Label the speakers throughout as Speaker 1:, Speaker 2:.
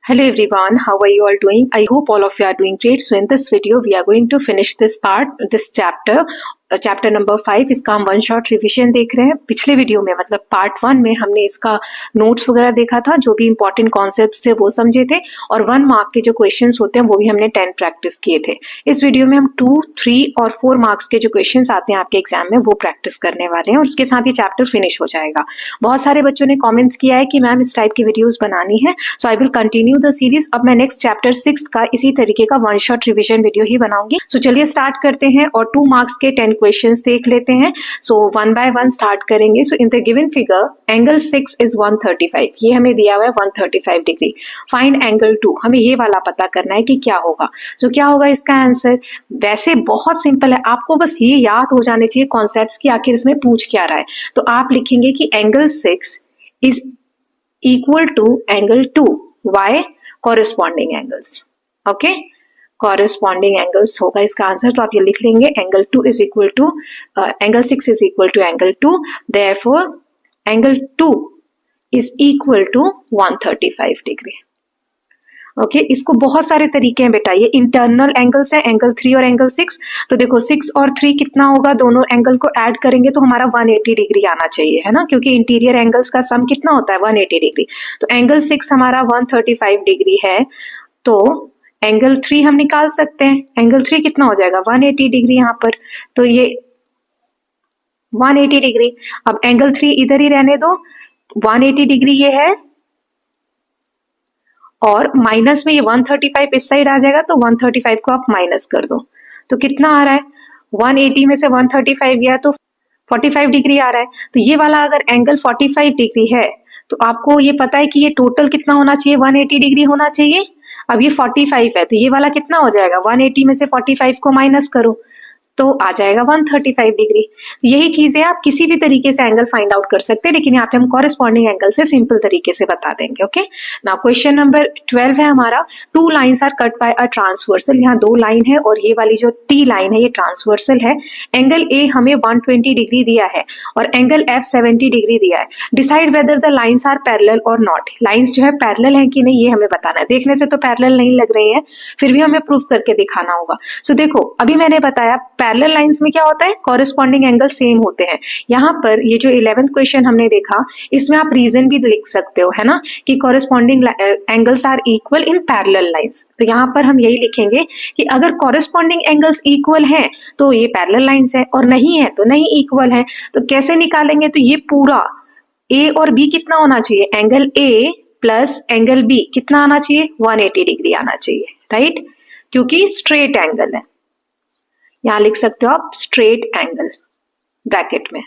Speaker 1: Hello everyone, how are you all doing? I hope all of you are doing great. So in this video, we are going to finish this chapter. Chapter number 5 इसका हम one shot revision देख रहे हैं। पिछले video में मतलब part 1 में हमने इसका नोट्स वगैरह देखा था, जो भी इंपॉर्टेंट कॉन्सेप्ट्स थे वो समझे थे, और 1 मार्क के जो क्वेश्चंस होते हैं वो भी हमने 10 प्रैक्टिस किए थे। इस वीडियो में हम 2, 3 और 4 मार्क्स के जो क्वेश्चंस आते हैं आपके एग्जाम में वो प्रैक्टिस करने वाले हैं, और उसके साथ ही चैप्टर फिनिश हो जाएगा। बहुत सारे बच्चों ने कॉमेंट्स किया है कि मैम इस टाइप की वीडियोज बनानी है, so I will continue the series. अब मैं नेक्स्ट चैप्टर 6 का इसी तरीके का वन शॉट रिविजन वीडियो ही बनाऊंगी। सो चलिए स्टार्ट करते हैं और 2 मार्क्स के 10 क्वेश्चंस देख लेते हैं। सो 1 बाय 1 स्टार्ट करेंगे। So in the given figure angle 6 is 135, ये हमें दिया हुआ है 135 डिग्री। फाइंड एंगल 2, हमें ये वाला पता करना है कि क्या होगा। सो क्या होगा इसका आंसर? वैसे बहुत सिंपल है, आपको बस ये याद हो जाने चाहिए कॉन्सेप्ट्स की आखिर इसमें पूछ क्या रहा है। तो आप लिखेंगे कि angle 6 is equal to angle 2, why? Corresponding angles. Okay, corresponding angles होगा इसका आंसर। तो आप ये लिख लेंगे angle 2 is equal to angle 6 is equal to angle 2, therefore angle 2 is equal to 135 degree. Okay, इसको बहुत सारे तरीके हैं बेटा, ये इंटरनल एंगल्स है, एंगल 3 और एंगल 6। तो देखो 6 और 3 कितना होगा, दोनों एंगल को ऐड करेंगे तो हमारा 180 डिग्री आना चाहिए, है ना, क्योंकि इंटीरियर एंगल्स का सम कितना होता है 180 डिग्री। तो एंगल 6 हमारा 135 डिग्री है, तो एंगल 3 हम निकाल सकते हैं। एंगल 3 कितना हो जाएगा 180 डिग्री यहाँ पर, तो ये 180 डिग्री। अब एंगल 3 इधर ही रहने दो, 180 डिग्री ये है, और माइनस में ये 135 इस साइड आ जाएगा, तो 135 को आप माइनस कर दो, तो कितना आ रहा है 180 में से 135 गया तो 45 डिग्री आ रहा है। तो ये वाला अगर एंगल 45 डिग्री है तो आपको ये पता है कि ये टोटल कितना होना चाहिए, 180 डिग्री होना चाहिए। अब ये 45 है तो ये वाला कितना हो जाएगा, 180 में से 45 को माइनस करो तो आ जाएगा 135 डिग्री। तो यही चीज है, आप किसी भी तरीके से एंगल फाइंड आउट कर सकते हैं, लेकिन यहाँ पे हम कॉरेस्पॉन्डिंग एंगल से सिंपल तरीके से बता देंगे। ओके, नाउ क्वेश्चन नंबर 12 है हमारा। 2 lines are cut by a transversal. यहाँ 2 लाइन है और ये वाली जो टी लाइन है ये ट्रांसवर्सल है। एंगल ए हमें 120 डिग्री दिया है और एंगल एफ 70 डिग्री दिया है। Decide whether the lines are parallel और नॉट। लाइन्स जो है पैरेलल है कि नहीं ये हमें बताना है। देखने से तो पैरेलल नहीं लग रही है, फिर भी हमें प्रूफ करके दिखाना होगा। सो देखो अभी मैंने बताया पैरेलल लाइंस में क्या होता है, कॉरेस्पॉन्डिंग एंगल सेम होते हैं। यहाँ पर ये जो 11th क्वेश्चन हमने देखा इसमें आप रीजन भी लिख सकते हो, है ना, कि corresponding angles are equal in parallel lines. तो यहाँ पर हम यही लिखेंगे कि अगर कॉरेस्पॉन्डिंग एंगल्स इक्वल हैं तो ये पैरेलल लाइंस है, और नहीं है तो नहीं इक्वल है। तो कैसे निकालेंगे, तो ये पूरा ए और बी कितना होना चाहिए, angle A plus angle B कितना आना चाहिए, 180 डिग्री आना चाहिए, राइट, क्योंकि स्ट्रेट एंगल है। यहां लिख सकते हो आप स्ट्रेट एंगल ब्रैकेट में।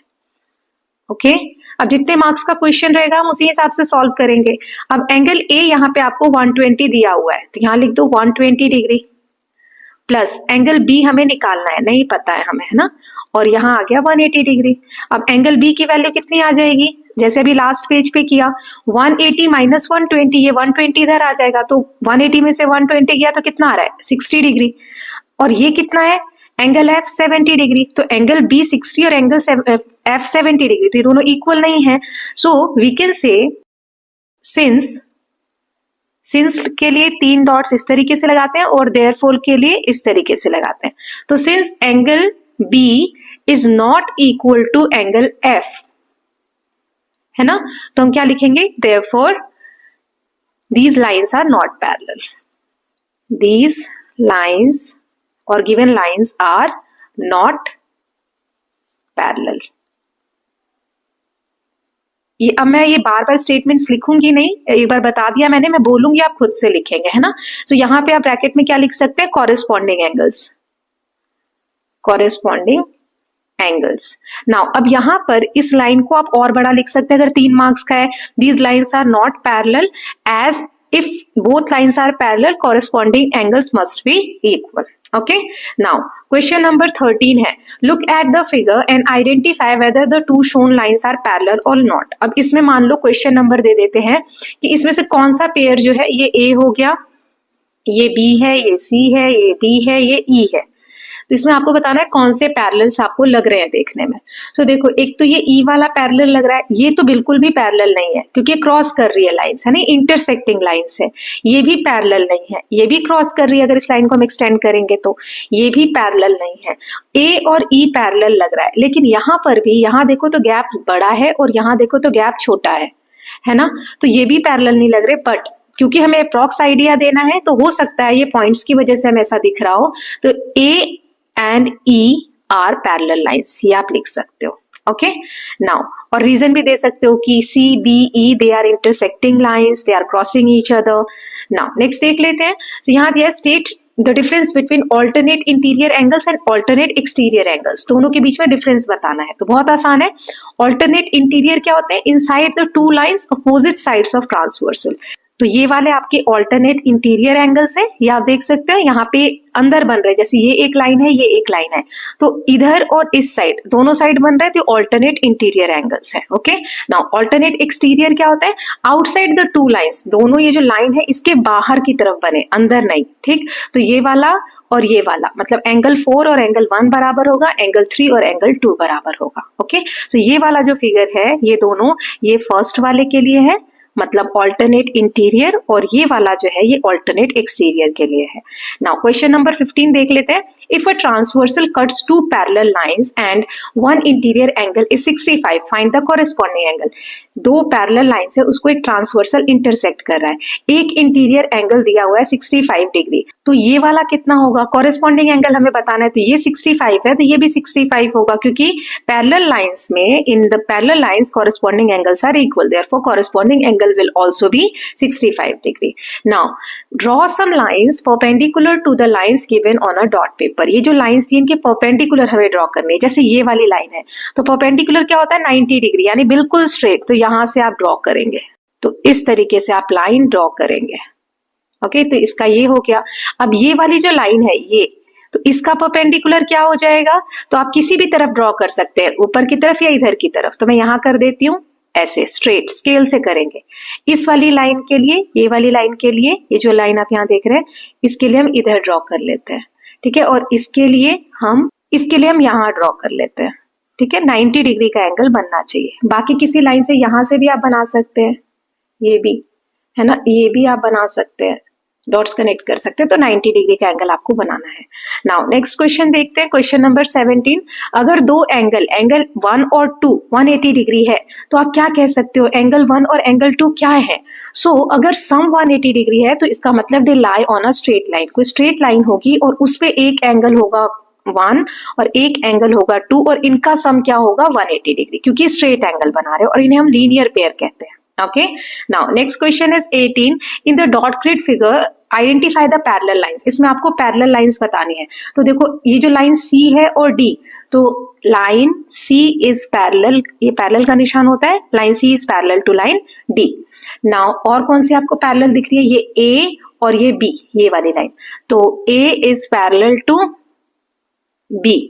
Speaker 1: ओके, अब जितने मार्क्स का क्वेश्चन रहेगा हम उसी हिसाब से सॉल्व करेंगे। अब एंगल ए यहाँ पे आपको 120 दिया हुआ है, तो यहां लिख दो 120 डिग्री प्लस एंगल बी हमें निकालना है, नहीं पता है हमें, है ना, और यहाँ आ गया 180 डिग्री। अब एंगल बी की वैल्यू कितनी आ जाएगी, जैसे अभी लास्ट पेज पे किया 180 माइनस 120, ये 120 इधर आ जाएगा, तो 180 में से 120 गया तो कितना आ रहा है 60 डिग्री, और ये कितना है एंगल एफ 70 डिग्री। तो एंगल बी 60 और एंगल एफ 70 डिग्री, तो ये दोनों इक्वल नहीं है। So we can say since के लिए 3 डॉट्स इस तरीके से लगाते हैं और देयरफॉर के लिए इस तरीके से लगाते हैं। तो since angle B is not equal to angle F, है ना, तो हम क्या लिखेंगे, therefore these lines are not parallel. These lines और given lines are not parallel. ये अब मैं ये बार बार स्टेटमेंट्स लिखूंगी नहीं, एक बार बता दिया मैंने, मैं बोलूंगी आप खुद से लिखेंगे, है ना। तो यहाँ पे आप ब्रैकेट में क्या लिख सकते हैं, corresponding angles, corresponding angles. Now अब यहाँ पर इस लाइन को आप और बड़ा लिख सकते हैं अगर 3 मार्क्स का है। These lines are not parallel as if both lines are parallel corresponding angles must be equal. Okay, now question number 13 है, look at the figure and identify whether the two shown lines are parallel or not. अब इसमें मान लो question number दे देते हैं कि इसमें से कौन सा पेयर जो है, ये A हो गया, ये B है, ये C है, ये D है, ये E है। तो इसमें आपको बताना है कौन से पैरेलल्स आपको लग रहे हैं देखने में। सो देखो, एक तो ये ई वाला पैरेलल लग रहा है, ये तो बिल्कुल भी पैरेलल नहीं है क्योंकि क्रॉस कर रही है लाइंस, है ना, इंटरसेक्टिंग लाइंस है। ये भी पैरेलल नहीं है, ये भी क्रॉस कर रही है, अगर इस लाइन को हम एक्सटेंड करेंगे तो ये भी पैरेलल नहीं है। ए और ई पैरेलल लग रहा है, लेकिन यहाँ पर भी, यहाँ देखो तो गैप बड़ा है और यहाँ देखो तो गैप छोटा है ना, तो ये भी पैरेलल नहीं लग रहे। बट क्योंकि हमें अप्रॉक्स आइडिया देना है तो हो सकता है ये पॉइंट्स की वजह से हमें ऐसा दिख रहा हो, तो A and E R parallel lines, ये आप लिख सकते हो। ओके नाउ, और रीजन भी दे सकते हो कि C B E they are intersecting lines, they are crossing each other. Now next देख लेते हैं। तो यहाँ दिया state the difference between alternate interior angles and alternate exterior angles, दोनों के बीच में डिफरेंस बताना है। तो बहुत आसान है। ऑल्टरनेट इंटीरियर क्या होते हैं? Inside the two lines opposite sides of transversal. तो ये वाले आपके ऑल्टरनेट इंटीरियर एंगल्स है, ये आप देख सकते हो यहाँ पे अंदर बन रहे हैं, जैसे ये एक लाइन है, ये एक लाइन है, तो इधर और इस साइड दोनों साइड बन रहे हैं, तो ऑल्टरनेट इंटीरियर एंगल्स है। ओके नाउ, ऑल्टरनेट एक्सटीरियर क्या होता है? आउटसाइड द टू लाइंस, दोनों ये जो लाइन है इसके बाहर की तरफ बने, अंदर नहीं। ठीक, तो ये वाला और ये वाला, मतलब एंगल 4 और एंगल 1 बराबर होगा, एंगल 3 और एंगल 2 बराबर होगा। ओके, तो ये वाला जो फिगर है ये दोनों, ये फर्स्ट वाले के लिए है, मतलब ऑल्टरनेट इंटीरियर, और ये वाला जो है ये ऑल्टरनेट एक्सटीरियर के लिए है। नाउ क्वेश्चन नंबर 15 देख लेते हैं। If a transversal cuts two parallel lines and one interior angle is 65, find the corresponding angle. दो पैरेलल लाइंस है, उसको एक ट्रांसवर्सल इंटरसेक्ट कर रहा है, एक इंटीरियर एंगल दिया हुआ है 65 डिग्री, तो ये वाला कितना होगा? कॉरेस्पॉन्डिंग एंगल हमें बताना है, तो ये 65 है तो ये भी 65 होगा, क्योंकि पैरेलल लाइंस में, in the parallel lines corresponding angles are equal, therefore corresponding angle will also be 65 degree. Now, draw some lines perpendicular to the lines given on a dot paper. ये जो lines थी इनके perpendicular हमें draw करनी है। जैसे ये वाली line है तो perpendicular क्या होता है? 90 डिग्री, यानी बिल्कुल straight। तो यहां से आप draw करेंगे, तो इस तरीके से आप line draw करेंगे। ओके, तो इसका ये हो गया। अब ये वाली जो line है ये, तो इसका परपेंडिकुलर क्या हो जाएगा? तो आप किसी भी तरफ ड्रॉ कर सकते हैं, ऊपर की तरफ या इधर की तरफ। तो मैं यहां कर देती हूँ, ऐसे स्ट्रेट स्केल से करेंगे। इस वाली लाइन के लिए, ये वाली लाइन के लिए, ये जो लाइन आप यहाँ देख रहे हैं, इसके लिए हम इधर ड्रॉ कर लेते हैं। ठीक है, और इसके लिए हम यहाँ ड्रॉ कर लेते हैं। ठीक है, 90 डिग्री का एंगल बनना चाहिए। बाकी किसी लाइन से यहाँ से भी आप बना सकते हैं, ये भी है ना, ये भी आप बना सकते हैं, डॉट्स कनेक्ट कर सकते हैं, तो 90 डिग्री का एंगल आपको बनाना है। नाउ नेक्स्ट क्वेश्चन देखते हैं, क्वेश्चन नंबर 17। अगर दो एंगल 1 और 2 180 डिग्री है, तो आप क्या कह सकते हो? एंगल 1 और एंगल 2 क्या है? सो अगर सम 180 डिग्री है तो इसका मतलब they lie on a straight line, कोई स्ट्रेट लाइन होगी और उस पे एक एंगल होगा 1 और एक एंगल होगा 2, और इनका सम क्या होगा? 180 डिग्री, क्योंकि स्ट्रेट एंगल बना रहे हैं और इन्हें हम लीनियर पेयर कहते हैं। Okay, now next question is 18. In the dot grid figure, identify the parallel lines. इसमें आपको parallel lines बतानी है। तो देखो, ये जो लाइन C है और D, तो लाइन C is parallel, ये parallel का निशान होता है, line C is parallel to line D. Now और कौन सी आपको parallel दिख रही है? ये A और ये B, ये वाली लाइन। तो A is parallel to B।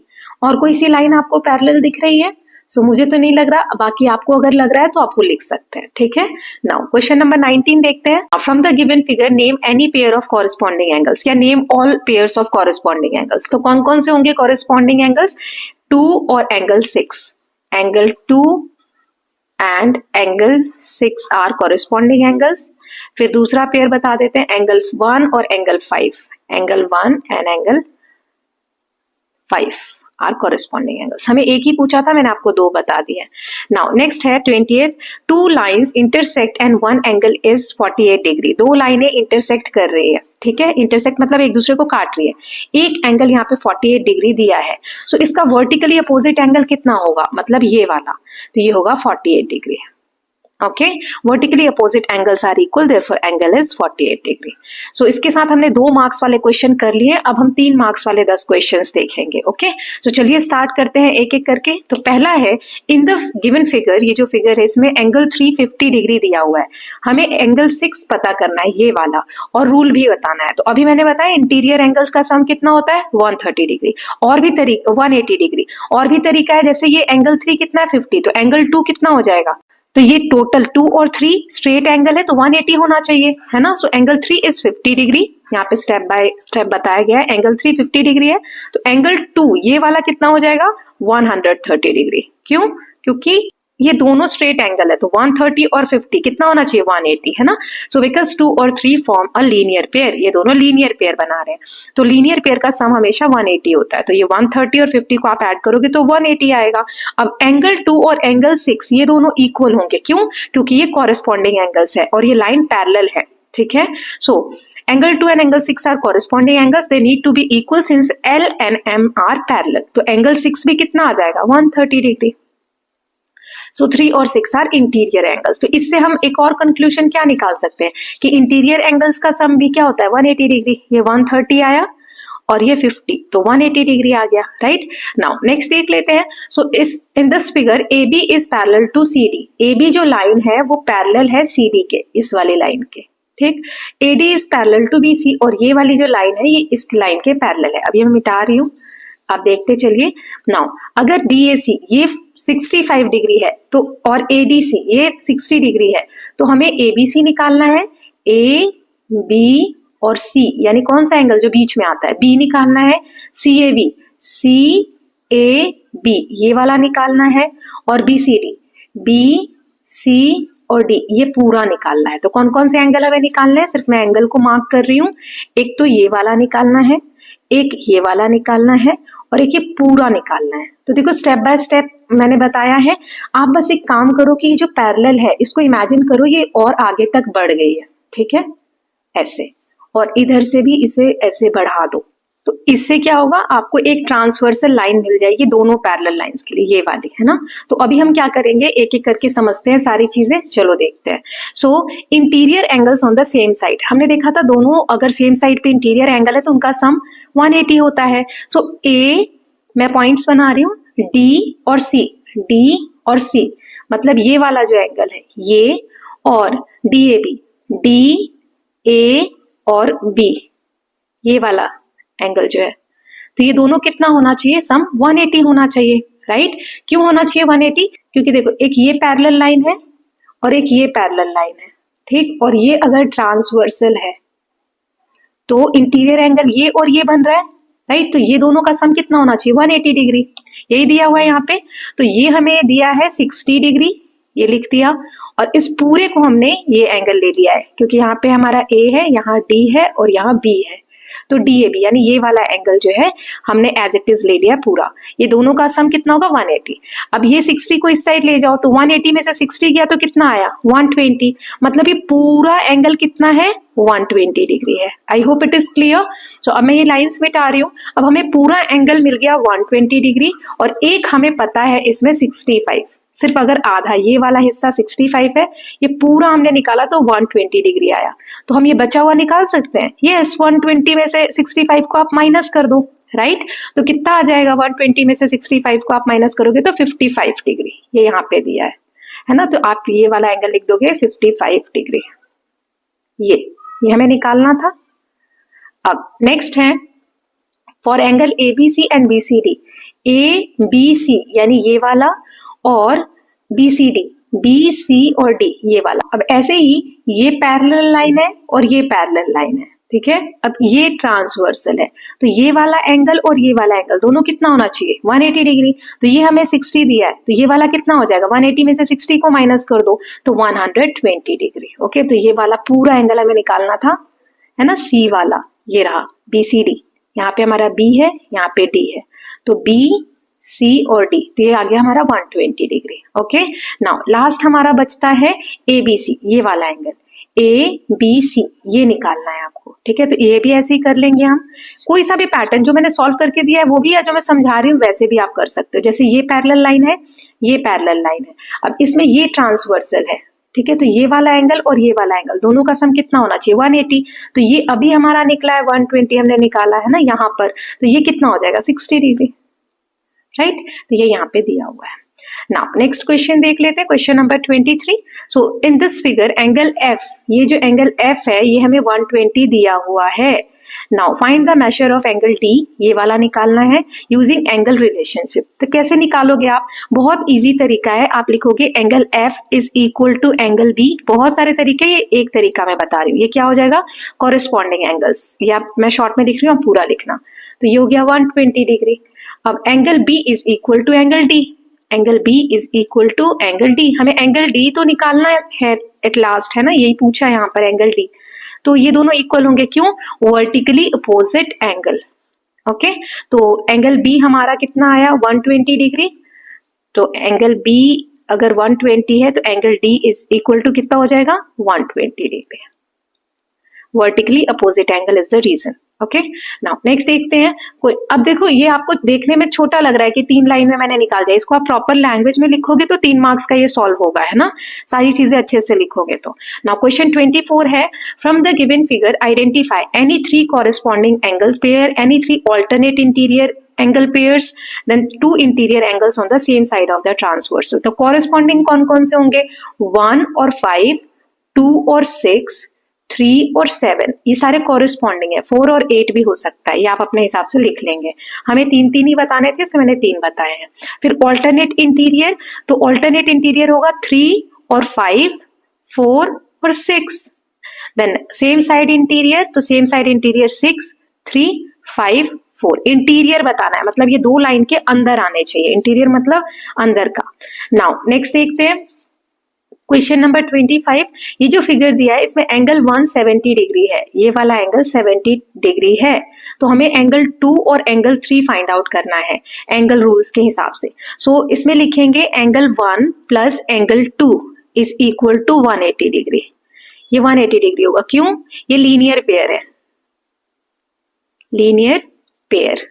Speaker 1: और कोई सी लाइन आपको parallel दिख रही है? सो मुझे तो नहीं लग रहा, बाकी आपको अगर लग रहा है तो आपको लिख सकते हैं। ठीक है, नाउ क्वेश्चन नंबर 19 देखते हैं। From the given figure name any pair of corresponding angles, या name all pairs of corresponding angles. तो कौन कौन से होंगे कॉरेस्पॉन्डिंग एंगल्स? 2 और angle 6, angle 2 and angle 6 are corresponding angles. फिर दूसरा पेयर बता देते हैं, एंगल 1 और angle 5, angle 1 and angle 5 are corresponding angles. हमें एक ही पूछा था, मैंने आपको 2 बता दिए। नाउ नेक्स्ट है 20th। 2 lines intersect and 1 angle is 48 degree. 2 लाइनें इंटरसेक्ट कर रही है। ठीक है, इंटरसेक्ट मतलब एक दूसरे को काट रही है। एक एंगल यहाँ पे 48 डिग्री दिया है, सो इसका वर्टिकली अपोजिट एंगल कितना होगा? मतलब ये वाला, तो ये होगा 48 degree. Okay, vertically opposite angles are equal, therefore angle is 48 degree. So इसके साथ हमने 2 मार्क्स वाले क्वेश्चन कर लिए। अब हम 3 मार्क्स वाले 10 क्वेश्चंस देखेंगे। ओके, सो चलिए स्टार्ट करते हैं एक एक करके। तो पहला है, इन द गिवन फिगर, ये जो फिगर है इसमें एंगल 350 डिग्री दिया हुआ है, हमें एंगल 6 पता करना है, ये वाला, और रूल भी बताना है। तो अभी मैंने बताया इंटीरियर एंगल्स का सम कितना होता है? 130 डिग्री। और भी तरीका 180 डिग्री, और भी तरीका है, जैसे ये एंगल 3 कितना है? 50, तो एंगल 2 कितना हो जाएगा? तो ये टोटल 2 और 3 स्ट्रेट एंगल है, तो 180 होना चाहिए, है ना। सो एंगल 3 इज 50 डिग्री यहाँ पे स्टेप बाय स्टेप बताया गया है। एंगल 350 डिग्री है, तो एंगल 2 ये वाला कितना हो जाएगा 130 डिग्री। क्यों? क्योंकि ये दोनों स्ट्रेट एंगल है, तो 130 और 50 कितना होना चाहिए 180, है ना। सो बिकॉज 2 और 3 फॉर्म अ लीनियर पेयर, ये दोनों लीनियर पेयर बना रहे हैं, तो लीनियर पेयर का सम हमेशा 180 होता है। तो ये 130 और 50 को आप ऐड करोगे तो 180 आएगा। अब एंगल 2 और एंगल 6 ये दोनों इक्वल होंगे। क्यों? क्योंकि ये कॉरेस्पॉन्डिंग एंगल्स है और ये लाइन पैरेलल है, ठीक है। सो angle 2 and angle 6 are corresponding angles, they need to be equal since L and M are parallel। तो angle 6 भी कितना आ जाएगा 130 डिग्री। सो 3 और 6 आर इंटीरियर एंगल्स। तो इससे हम एक और कंक्लूजन क्या निकाल सकते हैं कि इंटीरियर एंगल्स का सम भी क्या होता है 180 डिग्री। ये 130 आया और ये 50, तो 180 डिग्री आ गया, राइट। नाउ नेक्स्ट देख लेते हैं। सो इस in this figure AB is parallel to CD। AB जो लाइन है वो पैरेलल है CD के, इस वाली लाइन के, ठीक। AD is parallel to BC और ये वाली जो लाइन है ये इस लाइन के पैरेलल है। अभी मैं मिटा रही हूँ, आप देखते चलिए। नाउ अगर DAC ये 65 डिग्री है तो और ADC ये 60 डिग्री है, तो हमें ABC निकालना है, A, B और C, यानी कौन सा एंगल जो बीच में आता है B निकालना है, CAB, CAB ये वाला निकालना है, और BCD, BC और D ये पूरा निकालना है। तो कौन कौन से एंगल हमें निकालना है, सिर्फ मैं एंगल को मार्क कर रही हूँ। एक तो ये वाला निकालना है, एक ये वाला निकालना है और एक ये पूरा निकालना है। तो देखो स्टेप बाय स्टेप मैंने बताया है, आप बस एक काम करो कि ये जो पैरेलल है इसको इमेजिन करो ये और आगे तक बढ़ गई है, ठीक है, ऐसे, और इधर से भी इसे ऐसे बढ़ा दो, तो इससे क्या होगा आपको एक ट्रांसवर्सल लाइन मिल जाएगी दोनों पैरेलल लाइंस के लिए, ये वाली, है ना। तो अभी हम क्या करेंगे, एक एक करके समझते हैं सारी चीजें, चलो देखते हैं। So interior angles on the same side, हमने देखा था दोनों अगर सेम साइड पे इंटीरियर एंगल है तो उनका सम 180 होता है। सो A मैं पॉइंट्स बना रही हूँ, D और C, D और C मतलब ये वाला जो एंगल है ये, और DAB, DA और B ये वाला एंगल जो है, तो ये दोनों कितना होना चाहिए, सम 180 होना चाहिए, राइट। क्यों होना चाहिए 180? क्योंकि देखो एक ये पैरेलल लाइन है और एक ये पैरेलल लाइन है, ठीक, और ये अगर ट्रांसवर्सल है तो इंटीरियर एंगल ये और ये बन रहा है, राइट। तो ये दोनों का सम कितना होना चाहिए 180 डिग्री, यही दिया हुआ है यहाँ पे। तो ये हमें दिया है 60 डिग्री, ये लिख दिया, और इस पूरे को हमने ये एंगल ले लिया है क्योंकि यहाँ पे हमारा A है, यहाँ D है और यहाँ B है, तो DAB यानी ये वाला एंगल जो है हमने एज इट इज ले लिया पूरा। ये दोनों का सम कितना होगा 180। अब ये 60 को इस साइड ले जाओ तो 180 में से 60 गया तो कितना आया 120, मतलब ये पूरा एंगल कितना है 120 डिग्री है। I hope it is clear. So अब मैं ये लाइंस मिटा रही हूँ। अब हमें पूरा एंगल मिल गया 120 डिग्री और एक हमें पता है इसमें 65, सिर्फ अगर आधा ये वाला हिस्सा 65 है, ये पूरा हमने निकाला तो 120 डिग्री आया। तो हम ये बचा हुआ निकाल सकते हैं, यस 120 में से 65 को आप माइनस कर दो, राइट। तो कितना आ जाएगा 120 में से 65 को आप माइनस करोगे तो 55 डिग्री, ये यहाँ पे दिया है ना। तो आप ये वाला एंगल लिख दोगे 55 डिग्री, ये हमें निकालना था। अब नेक्स्ट है for angle ABC and BCD, ABC यानी ये वाला और BCD, BC और D ये वाला। अब ऐसे ही ये पैरेलल लाइन है और ये पैरेलल लाइन है, ठीक है। अब ये ट्रांसवर्सल है, तो ये वाला एंगल और ये वाला एंगल दोनों कितना होना चाहिए 180 डिग्री। तो ये हमें 60 दिया है, तो ये वाला कितना हो जाएगा 180 में से 60 को माइनस कर दो तो 120 डिग्री। ओके, तो ये वाला पूरा एंगल हमें निकालना था, है ना। C वाला ये रहा BCD, यहाँ पे हमारा B है, यहाँ पे D है, तो B, C और D, तो ये आ गया हमारा 120 डिग्री। ओके, नाउ लास्ट हमारा बचता है ABC, ये वाला एंगल ABC ये निकालना है आपको, ठीक है। तो ये भी ऐसे ही कर लेंगे हम। कोई सा भी पैटर्न जो मैंने सॉल्व करके दिया है वो भी है, जो मैं समझा रही हूँ वैसे भी आप कर सकते हो। जैसे ये पैरेलल लाइन है, ये पैरेलल लाइन है, अब इसमें ये ट्रांसवर्सल है, ठीक है। तो ये वाला एंगल और ये वाला एंगल दोनों का सम कितना होना चाहिए 180। तो ये अभी हमारा निकला है 120 हमने निकाला है ना यहाँ पर, तो ये कितना हो जाएगा 60 डिग्री, राइट। तो ये यहाँ पे दिया हुआ है। नाउ नेक्स्ट क्वेश्चन देख लेते हैं, question number 23। So in this figure angle F, ये जो एंगल एफ है ये हमें 120 दिया हुआ है। Now find the measure of angle D, ये वाला निकालना है यूजिंग एंगल रिलेशनशिप। तो कैसे निकालोगे आप? बहुत इजी तरीका है, आप लिखोगे angle F is equal to angle B. बहुत सारे तरीके, ये एक तरीका मैं बता रही हूँ। ये क्या हो जाएगा? कॉरेस्पॉन्डिंग एंगल्स, या मैं शॉर्ट में लिख रही हूँ, आप पूरा लिखना। तो ये हो गया 120 डिग्री। अब angle B is equal to angle D, angle B is equal to angle D. हमें एंगल डी तो निकालना है एट लास्ट, है ना, यही पूछा है यहाँ पर एंगल डी। तो ये दोनों इक्वल होंगे, क्यों? Vertically opposite angle. ओके, तो एंगल बी हमारा कितना आया? 120 डिग्री। तो एंगल बी अगर 120 है तो angle D is equal to कितना हो जाएगा? 120 degree. Vertically opposite angle is the reason. Okay, now next देखते हैं। कोई, अब देखो ये आपको देखने में छोटा लग रहा है कि 3 लाइन में मैंने निकाल दिया, इसको आप प्रॉपर लैंग्वेज में लिखोगे तो 3 मार्क्स का ये सॉल्व होगा, है ना, सारी चीजें अच्छे से लिखोगे तो। नाउ क्वेश्चन 24 है, from the given figure identify any 3 corresponding angle pair, any 3 alternate interior angle pairs, then 2 interior angles on the same side of the transverse. तो कॉरेस्पॉन्डिंग कौन कौन से होंगे? 1 और 5, 2 और 6, 3 और 7, ये सारे कॉरेस्पॉन्डिंग है। 4 और 8 भी हो सकता है, ये आप अपने हिसाब से लिख लेंगे। हमें 3 ही बताने थे, इसलिए मैंने 3 बताए हैं। फिर ऑल्टरनेट इंटीरियर, तो ऑल्टरनेट इंटीरियर होगा 3 और 5, 4 और 6। देन सेम साइड इंटीरियर, तो सेम साइड इंटीरियर 6, 3, 5, 4। इंटीरियर बताना है, मतलब ये 2 लाइन के अंदर आने चाहिए। इंटीरियर मतलब अंदर का। नाउ नेक्स्ट देखते हैं क्वेश्चन नंबर 25। ये जो फिगर दिया है इसमें एंगल 170 डिग्री है, ये वाला एंगल 70 डिग्री है। तो हमें एंगल 2 और एंगल 3 फाइंड आउट करना है एंगल रूल्स के हिसाब से। सो इसमें लिखेंगे angle 1 plus angle 2 is equal to 180 degree. ये 180 डिग्री होगा, क्यों? ये लीनियर पेयर है, लीनियर पेयर,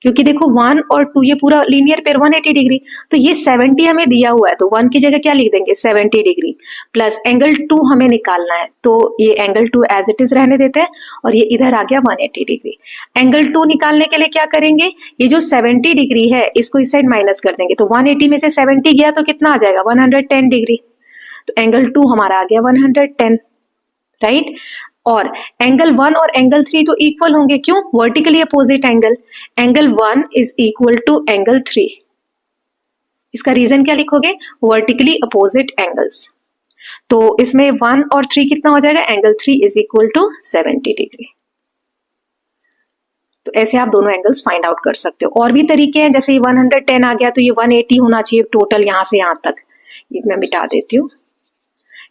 Speaker 1: क्योंकि देखो 1 और 2 ये पूरा लीनियर पेयर 180 डिग्री। तो ये 70 हमें दिया हुआ है, तो 1 की जगह क्या लिख देंगे? 70 डिग्री प्लस एंगल 2 हमें निकालना है, तो ये एंगल 2 एज इट इज रहने देते हैं और ये इधर आ गया 180 डिग्री। एंगल 2 निकालने के लिए क्या करेंगे? ये जो 70 डिग्री है इसको इस साइड माइनस कर देंगे, तो 180 में से 70 गया तो कितना आ जाएगा? 110 डिग्री। तो एंगल 2 हमारा आ गया 110, राइट। और एंगल 1 और एंगल 3 तो इक्वल होंगे, क्यों? Vertically opposite angle. Angle 1 is equal to angle 3। इसका रीजन क्या लिखोगे? Vertically opposite angles. तो इसमें 1 और 3 कितना हो जाएगा? Angle 3 is equal to 70 degree. तो ऐसे आप दोनों एंगल्स फाइंड आउट कर सकते हो। और भी तरीके हैं, जैसे 110 आ गया तो ये 180 होना चाहिए टोटल यहां से यहां तक। ये मैं मिटा देती हूँ।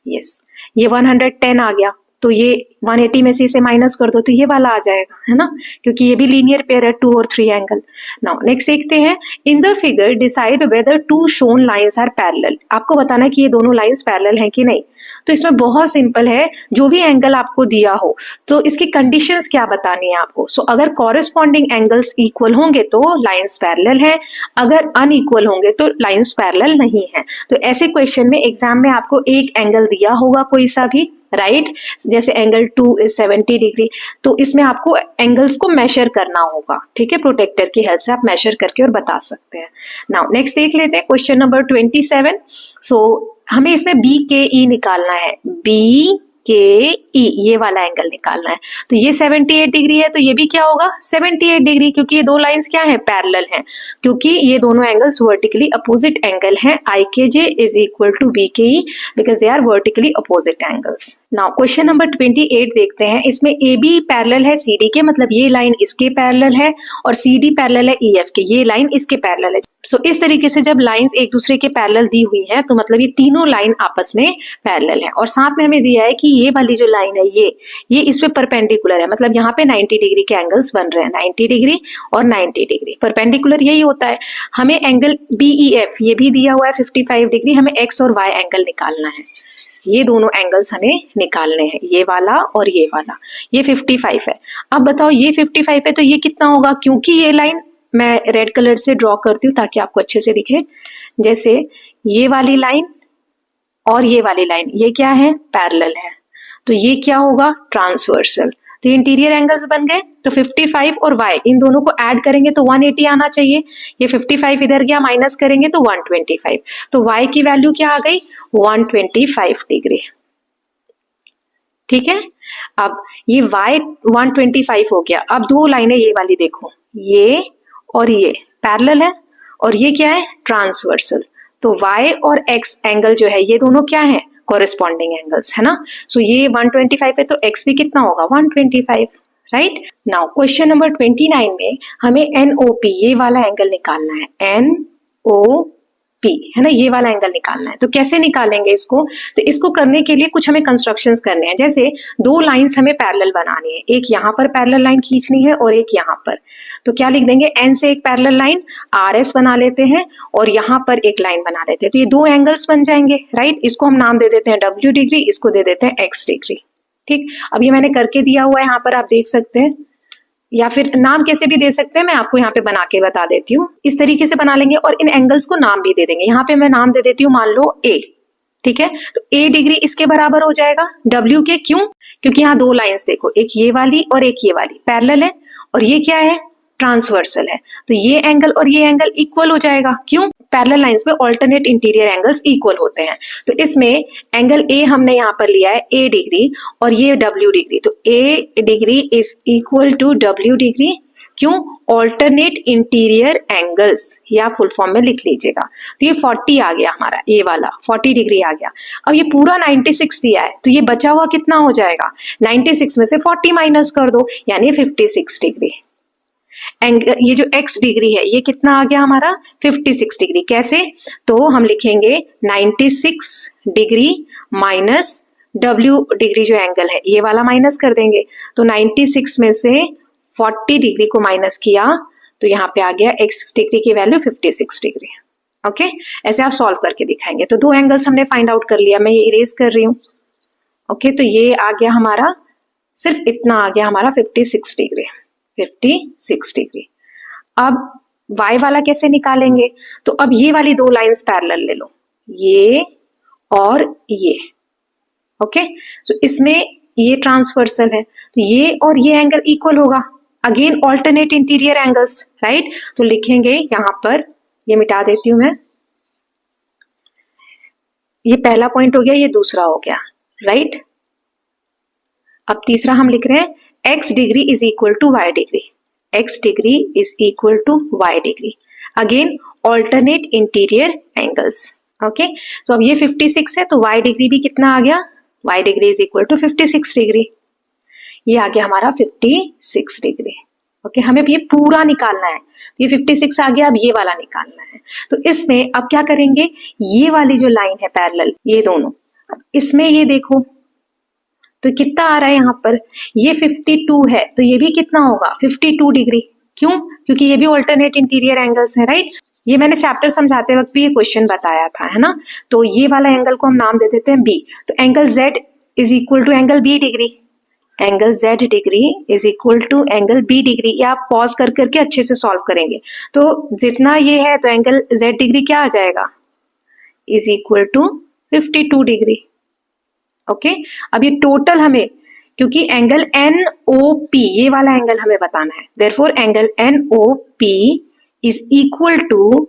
Speaker 1: यस, ये 110 आ गया तो ये 180 में से इसे माइनस कर दो तो ये वाला आ जाएगा, है ना, क्योंकि ये भी लीनियर पेयर है 2 और 3 एंगल। नाउ नेक्स्ट देखते हैं, in the figure decide whether 2 shown lines are parallel. आपको बताना है कि ये दोनों लाइंस पैरेलल हैं कि नहीं। तो इसमें बहुत सिंपल है, जो भी एंगल आपको दिया हो तो इसकी कंडीशंस क्या बतानी है आपको। सो अगर कॉरेस्पॉन्डिंग एंगल्स इक्वल होंगे तो लाइंस पैरेलल है, अगर अनइक्वल होंगे तो लाइंस पैरेलल नहीं है। तो ऐसे क्वेश्चन में एग्जाम में आपको एक एंगल दिया होगा कोई सा भी, राइट, जैसे एंगल 2 इज 70 डिग्री, तो इसमें आपको एंगल्स को मेजर करना होगा, ठीक है, प्रोटेक्टर की हेल्प से आप मेजर करके और बता सकते हैं। नाउ नेक्स्ट देख लेते हैं क्वेश्चन नंबर 27। सो हमें इसमें बी के ई निकालना है, बी के ई ये वाला एंगल निकालना है। तो ये 78 डिग्री है, तो ये भी क्या होगा? 78 डिग्री, क्योंकि ये दो लाइंस क्या है? पैरेलल हैं, क्योंकि ये दोनों एंगल्स वर्टिकली अपोजिट एंगल हैं। I K J is equal to B K E because they are vertically opposite angles. Now question number 28 देखते हैं। इसमें ए बी पैरेलल है सी डी के, मतलब ये लाइन इसके पैरेलल है, और सी डी पैरेलल है ई एफ के, ये लाइन इसके पैरेलल है। सो इस तरीके से जब लाइंस एक दूसरे के पैरेलल दी हुई है तो मतलब ये तीनों लाइन आपस में पैरेलल है। और साथ में हमें दिया है कि ये वाली जो लाइन है ये इस पे परपेंडिकुलर है, मतलब यहाँ पे 90 डिग्री के एंगल्स बन रहे हैं, 90 डिग्री और 90 डिग्री। परपेंडिकुलर यही होता है। हमें एंगल बी ई एफ ये भी दिया हुआ है 55 डिग्री, हमें एक्स और वाई एंगल निकालना है। ये दोनों एंगल्स हमें निकालने हैं, ये वाला और ये वाला। ये 55 है। अब बताओ ये 55 है तो ये कितना होगा? क्योंकि ये लाइन मैं रेड कलर से ड्रॉ करती हूँ ताकि आपको अच्छे से दिखे। जैसे ये वाली लाइन और ये वाली लाइन ये क्या है? पैरेलल है, तो ये क्या होगा? ट्रांसवर्सल। तो ये इंटीरियर एंगल्स बन गए। तो 55 और y इन दोनों को ऐड करेंगे तो 180 आना चाहिए। ये 55 इधर गया, माइनस करेंगे तो 125। तो y की वैल्यू क्या आ गई? 125 डिग्री। ठीक है, अब ये y 125 हो गया। अब दो लाइनें ये वाली देखो, ये और ये पैरेलल है और ये क्या है? ट्रांसवर्सल। तो y और x एंगल जो है ये दोनों क्या है? कॉरेस्पॉन्डिंग एंगल्स है ना। सो ये 125 है तो x भी कितना होगा? 125, राइट। नाउ क्वेश्चन नंबर 29 में हमें NOP ये वाला एंगल निकालना है। NOP है ना, ये वाला एंगल निकालना है। तो कैसे निकालेंगे इसको? तो इसको करने के लिए कुछ हमें कंस्ट्रक्शंस करने हैं। जैसे दो लाइंस हमें पैरेलल बनानी है, एक यहाँ पर पैरेलल लाइन खींचनी है और एक यहाँ पर। तो क्या लिख देंगे? N से एक पैरेलल लाइन RS बना लेते हैं और यहाँ पर एक लाइन बना लेते हैं। तो ये दो एंगल्स बन जाएंगे, राइट। इसको हम नाम दे देते हैं W डिग्री, इसको दे देते हैं X डिग्री। ठीक, अब ये मैंने करके दिया हुआ है यहाँ पर, आप देख सकते हैं, या फिर नाम कैसे भी दे सकते हैं, मैं आपको यहाँ पे बना के बता देती हूँ। इस तरीके से बना लेंगे और इन एंगल्स को नाम भी दे देंगे। यहाँ पे मैं नाम दे देती हूँ, मान लो A। ठीक है, तो A डिग्री इसके बराबर हो जाएगा W के। क्यों? क्योंकि यहाँ दो लाइंस देखो, एक ये वाली और एक ये वाली पैरेलल है और ये क्या है? ट्रांसवर्सल है। तो ये एंगल और ये एंगल इक्वल हो जाएगा। क्यों? पैरेलल लाइंस में ऑल्टरनेट इंटीरियर एंगल्स इक्वल होते हैं। तो इसमें एंगल A हमने यहाँ पर लिया है A डिग्री और ये W डिग्री। तो A degree is equal to W degree. क्यों? ऑल्टरनेट इंटीरियर एंगल्स, या फुल फॉर्म में लिख लीजिएगा। तो ये 40 आ गया हमारा, ए वाला 40 डिग्री आ गया। अब ये पूरा 96 दिया है तो ये बचा हुआ कितना हो जाएगा? 96 में से 40 माइनस कर दो, यानी 56 डिग्री। एंगल ये जो x डिग्री है ये कितना आ गया हमारा? 56 डिग्री। कैसे? तो हम लिखेंगे 96 डिग्री माइनस W डिग्री जो एंगल है ये वाला माइनस कर देंगे। तो 96 में से 40 डिग्री को माइनस किया तो यहाँ पे आ गया x डिग्री की वैल्यू 56 डिग्री। ओके, ऐसे आप सॉल्व करके दिखाएंगे। तो दो एंगल्स हमने फाइंड आउट कर लिया, मैं ये इरेज कर रही हूँ। ओके, तो ये आ गया हमारा, सिर्फ इतना आ गया हमारा 56 डिग्री, 56 डिग्री। अब y वाला कैसे निकालेंगे? तो अब ये वाली दो लाइंस पैरेलल ले लो, ये और ये। ओके, तो इसमें ये ट्रांसवर्सल है तो ये और ये एंगल इक्वल होगा। Again alternate interior angles, right. तो लिखेंगे यहां पर, ये मिटा देती हूं मैं, ये पहला पॉइंट हो गया, ये दूसरा हो गया, राइट। अब तीसरा हम लिख रहे हैं x degree is equal to y degree, x degree is equal to y degree. Again alternate interior angles. Okay, तो अब ये 56 है तो y डिग्री भी कितना आ गया? y degree is equal to 56 degree. ये आ गया हमारा 56 डिग्री। ओके, हमें अब ये पूरा निकालना है। तो ये 56 आ गया, अब ये वाला निकालना है। तो इसमें अब क्या करेंगे? ये वाली जो लाइन है पैरेलल, ये दोनों, इसमें ये देखो तो कितना आ रहा है यहाँ पर? ये 52 है तो ये भी कितना होगा? 52 डिग्री। क्यों? क्योंकि ये भी ऑल्टरनेट इंटीरियर एंगल्स है, राइट। ये मैंने चैप्टर समझाते वक्त भी ये क्वेश्चन बताया था, है ना। तो ये वाला एंगल को हम नाम दे देते हैं B। तो angle Z is equal to angle B degree, angle Z degree is equal to angle B degree. या आप पॉज कर करके अच्छे से सॉल्व करेंगे तो जितना ये है तो एंगल Z डिग्री क्या आ जाएगा? Is equal to 52 degree. Okay, अब ये टोटल हमें, क्योंकि एंगल NOP ये वाला एंगल हमें बताना है, therefore angle NOP is equal to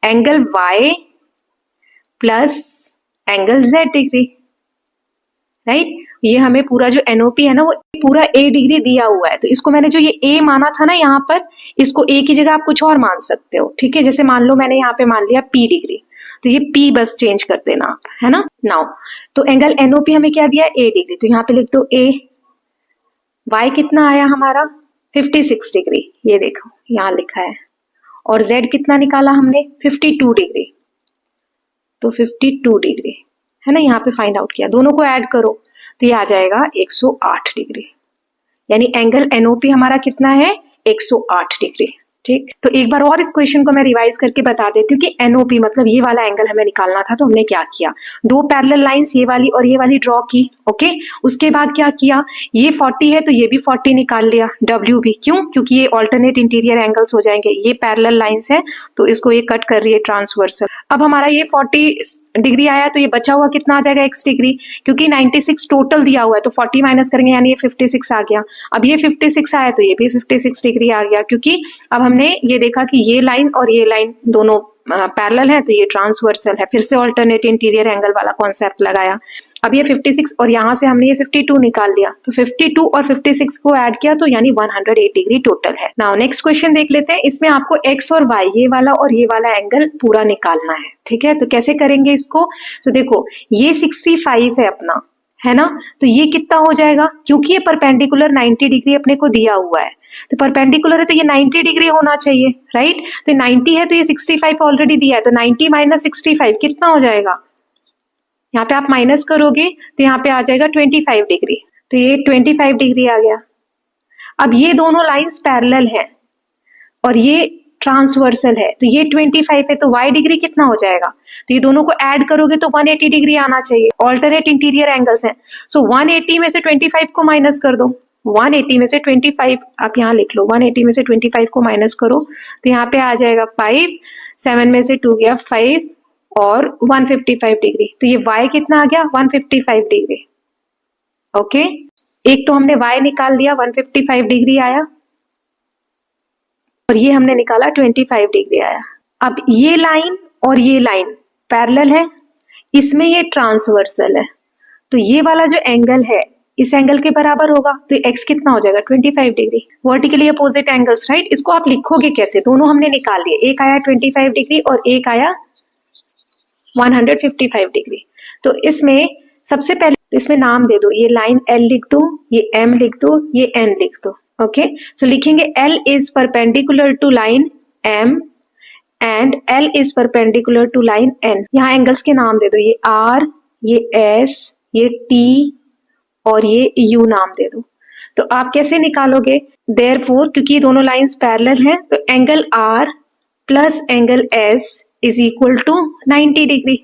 Speaker 1: angle Y plus angle Z degree, right. ये हमें पूरा जो NOP है ना वो पूरा A डिग्री दिया हुआ है। तो इसको मैंने जो ये A माना था ना यहाँ पर, इसको A की जगह आप कुछ और मान सकते हो। ठीक है, जैसे मान लो मैंने यहाँ पे मान लिया P डिग्री, तो ये P बस चेंज कर देना आप, है ना। नाउ तो एंगल NOP हमें क्या दिया? A डिग्री, तो यहाँ पे लिख दो A। Y कितना आया हमारा? 56 डिग्री, ये देखो यहाँ लिखा है। और Z कितना निकाला हमने? 52 डिग्री, तो 52 डिग्री है ना, यहाँ पे फाइंड आउट किया। दोनों को ऐड करो तो ये आ जाएगा 108 डिग्री। यानी एंगल NOP हमारा कितना है? 108 डिग्री। ठीक, तो एक बार और इस क्वेश्चन को मैं रिवाइज करके बता देती हूँ कि NOP मतलब ये वाला एंगल हमें निकालना था। तो हमने क्या किया? दो पैरेलल लाइंस ये वाली और ये वाली ड्रॉ की। ओके, उसके बाद क्या किया? ये 40 है तो ये भी 40 निकाल लिया, W भी। क्यों? क्योंकि ये ऑल्टरनेट इंटीरियर एंगल्स हो जाएंगे। ये पैरेलल लाइंस है तो इसको ये कट कर रही है ट्रांसवर्सल। अब हमारा ये 40 डिग्री आया तो ये बचा हुआ कितना आ जाएगा x डिग्री, क्योंकि 96 टोटल दिया हुआ है तो 40 माइनस करेंगे यानी ये 56 आ गया। अब ये 56 आया तो ये भी 56 डिग्री आ गया, क्योंकि अब हमने ये देखा कि ये लाइन और ये लाइन दोनों पैरेलल है तो ये ट्रांसवर्सल है। फिर से ऑल्टरनेट इंटीरियर एंगल वाला कॉन्सेप्ट लगाया। अब ये 56 और यहाँ से हमने ये 52 निकाल लिया, तो 52 और 56 को ऐड किया तो यानी 108 डिग्री टोटल है। नाउ नेक्स्ट क्वेश्चन देख लेते हैं। इसमें आपको x और y ये वाला और ये वाला एंगल पूरा निकालना है, ठीक है। तो कैसे करेंगे इसको, तो देखो ये 65 है अपना, है ना, तो ये कितना हो जाएगा, क्योंकि ये परपेंडिकुलर 90 डिग्री अपने को दिया हुआ है, तो परपेंडिकुलर है तो ये 90 डिग्री होना चाहिए, राइट। तो 90 है तो ये 65 ऑलरेडी दिया है, तो 90 माइनस 65 कितना हो जाएगा, यहाँ पे आप माइनस करोगे तो यहाँ पे आ जाएगा 25 डिग्री, तो ये 25 डिग्री आ गया। अब ये दोनों लाइंस पैरेलल है और ये ट्रांसवर्सल है, तो ये 25 है तो y डिग्री कितना हो जाएगा, तो ये दोनों को ऐड करोगे तो 180 डिग्री आना चाहिए। ऑल्टरनेट इंटीरियर एंगल्स हैं, सो 180 में से 25 को माइनस कर दो। 180 में से 25 आप यहाँ लिख लो, 180 में से 25 को माइनस करो तो यहाँ पे आ जाएगा 5, 7 में से 2 गया 5 और 155 डिग्री, तो ये y कितना आ गया 155 डिग्री। ओके, एक तो हमने y निकाल लिया 155 डिग्री आया और ये हमने निकाला 25 डिग्री आया। अब ये लाइन और ये लाइन पैरेलल है, इसमें ये ट्रांसवर्सल है, तो ये वाला जो एंगल है इस एंगल के बराबर होगा, तो x कितना हो जाएगा 25 degree. Vertically opposite angles, right. इसको आप लिखोगे कैसे, दोनों हमने निकाल लिए, एक आया 25 डिग्री और एक आया 155 डिग्री। तो इसमें सबसे पहले इसमें नाम दे दो, ये लाइन L लिख दो, ये M लिख दो, ये N लिख दो। ओके, सो लिखेंगे L is perpendicular to line M and L is perpendicular to line N। यहाँ एंगल्स के नाम दे दो, ये R, ये S, ये T और ये U नाम दे दो। तो आप कैसे निकालोगे, देयरफॉर क्योंकि ये दोनों लाइंस पैरेलल हैं तो angle R plus angle S is equal to 90 degree,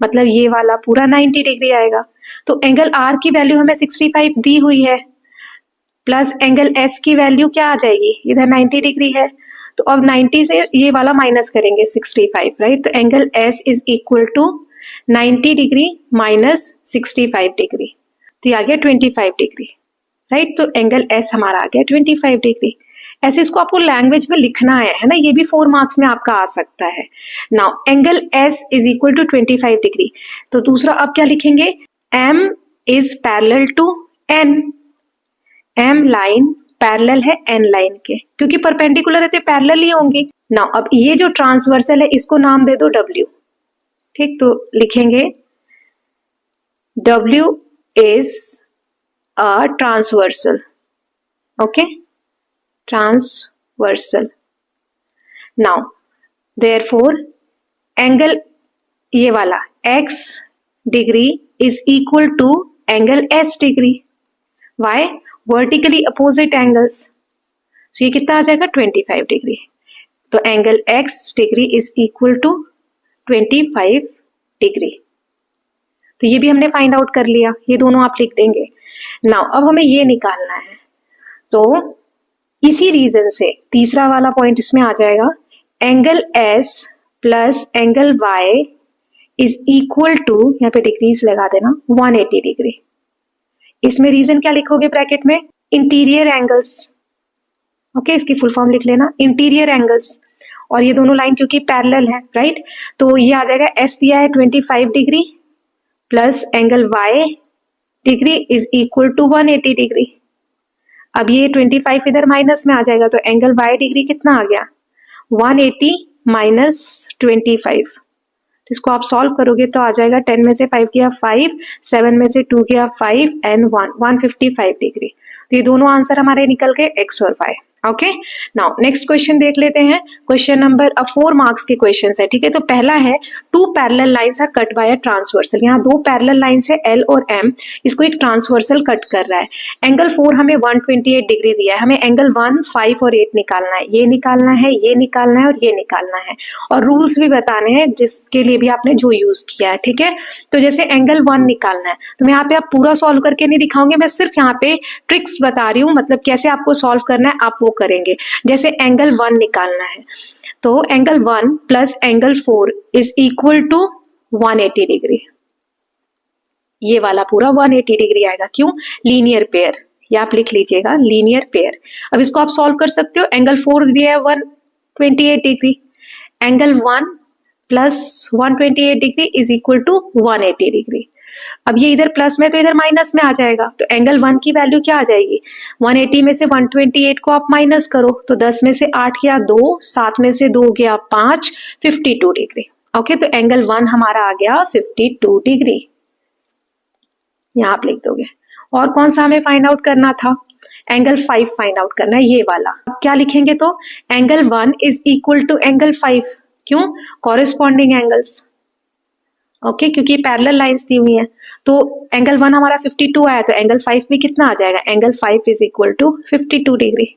Speaker 1: मतलब ये वाला पूरा 90 डिग्री आएगा। तो एंगल R की वैल्यू हमें 65 दी हुई है, प्लस एंगल S की वैल्यू क्या आ जाएगी, इधर 90 डिग्री है, तो अब 90 से ये वाला माइनस करेंगे 65, राइट। तो angle S is equal to 90 degree minus 65 degree, तो ये आ गया 25 डिग्री, राइट। तो एंगल S हमारा आ गया 25 डिग्री। ऐसे इसको आपको लैंग्वेज में लिखना है ना, ये भी 4 मार्क्स में आपका आ सकता है। नाउ angle S is equal to 25 degree, तो दूसरा अब क्या लिखेंगे, M is parallel to N। M line parallel है N लाइन के, क्योंकि परपेंडिकुलर है तो पैरेलल ही होंगी। नाउ अब ये जो ट्रांसवर्सल है इसको नाम दे दो W, ठीक। तो लिखेंगे W is a transversal, okay, transversal. Now therefore angle ये वाला x degree is equal to angle S degree. Why, vertically opposite angles, तो ये कितना आ जाएगा 25 डिग्री। तो angle x degree is equal to 25 degree. तो ये भी हमने फाइंड आउट कर लिया, ये दोनों आप लिख देंगे। नाउ अब हमें ये निकालना है, तो इसी रीजन से तीसरा वाला पॉइंट इसमें आ जाएगा, angle S plus angle Y is equal to, यहाँ पे डिग्रीज लगा देना, 180 डिग्री। इसमें रीजन क्या लिखोगे ब्रैकेट में, इंटीरियर एंगल्स। ओके, इसकी फुल फॉर्म लिख लेना, इंटीरियर एंगल्स। और ये दोनों लाइन क्योंकि पैरेलल है, राइट, तो ये आ जाएगा S दिया है 25 degree plus angle Y degree is equal to 180 degree. अब ये 25 इधर माइनस में आ जाएगा, तो एंगल Y डिग्री कितना आ गया 180 माइनस 25। तो इसको आप सॉल्व करोगे तो आ जाएगा 10 में से 5 गया 5, 7 में से 2 गया 5 एंड 155 डिग्री। तो ये दोनों आंसर हमारे निकल गए x और y। Okay, now next question देख लेते हैं। क्वेश्चन नंबर 4 मार्क्स के क्वेश्चन है, ठीक है। तो पहला है 2 parallel lines are cut by a transversal. यहाँ 2 पैरेलल लाइंस है L और M, इसको एक ट्रांसवर्सल कट कर रहा है। एंगल 4 हमें 128 डिग्री दिया है, हमें एंगल 1, 5 और 8 निकालना है, ये निकालना है, ये निकालना है और ये निकालना है, और रूल्स भी बताने हैं जिसके लिए भी आपने जो यूज किया है, ठीक है। तो जैसे एंगल 1 निकालना है, तो मैं यहाँ पे आप पूरा सॉल्व करके नहीं दिखाऊंगी, मैं सिर्फ यहाँ पे ट्रिक्स बता रही हूँ, मतलब कैसे आपको सॉल्व करना है आप वो करेंगे। जैसे एंगल 1 निकालना है, तो angle 1 plus angle 4 is equal to 180 degree, ये वाला पूरा 180 डिग्री आएगा। क्यों? लीनियर पेयर, ये आप लिख लीजिएगा लीनियर पेयर। अब इसको आप सॉल्व कर सकते हो। एंगल 4 दिया है 128 degree, angle 1 plus 128 degree is equal to 180 degree. अब ये इधर प्लस में तो इधर माइनस में आ जाएगा, तो एंगल 1 की वैल्यू क्या आ जाएगी? 180 में से 128 को आप माइनस करो तो 10 में से 8 गया 2, 7 में से 2 गया 5, 52 डिग्री। ओके, तो एंगल 1 हमारा आ गया 52 डिग्री, यहाँ आप लिख दोगे। और कौन सा हमें फाइंड आउट करना था? एंगल 5 फाइंड आउट करना है, ये वाला। अब क्या लिखेंगे तो angle 1 is equal to angle 5। क्यों? Corresponding angles. ओके, क्योंकि पैरेलल लाइंस दी हुई हैं, तो एंगल 1 हमारा 52 आया, तो एंगल 5 भी कितना आ जाएगा? Angle 5 is equal to 52 degree.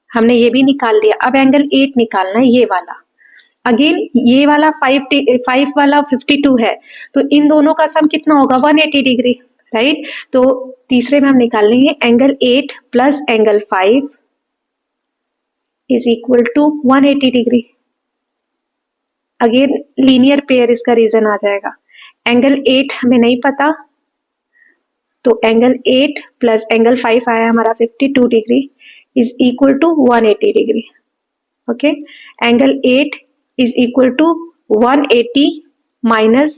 Speaker 1: हमने ये भी निकाल लिया। अब एंगल 8 निकालना है, ये वाला। अगेन ये वाला 5 वाला 52 है, तो इन दोनों का सम कितना होगा? 180 डिग्री, राइट? तो तीसरे में हम निकाल लेंगे angle 8 plus angle 5 is equal to 180 degree. Again linear pair इसका रीजन आ जाएगा। एंगल 8 हमें नहीं पता, तो एंगल 8 प्लस एंगल 5 आया हमारा 52 degree is equal to 180 degree. Okay, angle 8 is equal to 180 minus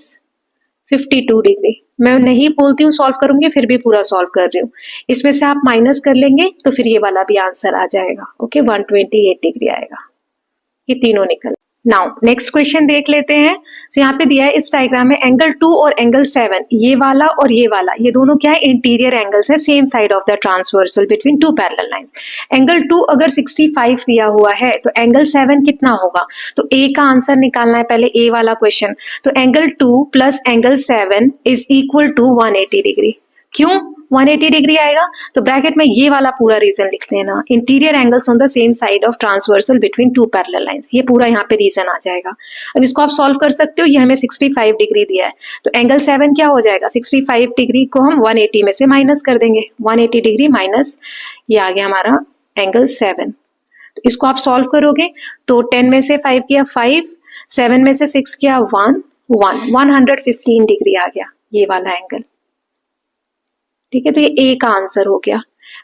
Speaker 1: 52 degree. मैं नहीं बोलती हूँ सॉल्व करूंगी, फिर भी पूरा सॉल्व कर रही हूँ। इसमें से आप माइनस कर लेंगे तो फिर ये वाला भी आंसर आ जाएगा। ओके, 128 डिग्री आएगा। ये तीनों निकल। नाउ नेक्स्ट क्वेश्चन देख लेते हैं। तो यहाँ पे दिया है इस डायग्राम में एंगल 2 और एंगल 7, ये वाला और ये वाला, ये दोनों क्या है? इंटीरियर एंगल्स है, same side of the transversal between two parallel lines. Angle 2 अगर 65 दिया हुआ है तो एंगल 7 कितना होगा? तो ए का आंसर निकालना है पहले, ए वाला क्वेश्चन। तो angle 2 plus angle 7 is equal to 180 degree. क्यों 180 डिग्री आएगा? तो ब्रैकेट में ये वाला पूरा रीजन लिख लेना, interior angles on the same side of transversal between two parallel lines, ये पूरा यहाँ पे रीजन आ जाएगा। अब इसको आप सॉल्व कर सकते हो। ये हमें 65 डिग्री दिया है, तो एंगल 7 क्या हो जाएगा? 65 डिग्री को हम 180 में से माइनस कर देंगे, 180 डिग्री माइनस ये आ गया हमारा एंगल 7। तो इसको आप सॉल्व करोगे तो 10 में से 5 किया 5, 7 में से 6 किया 1, 115 डिग्री आ गया ये वाला एंगल। ठीक है, तो ये ए का आंसर हो गया।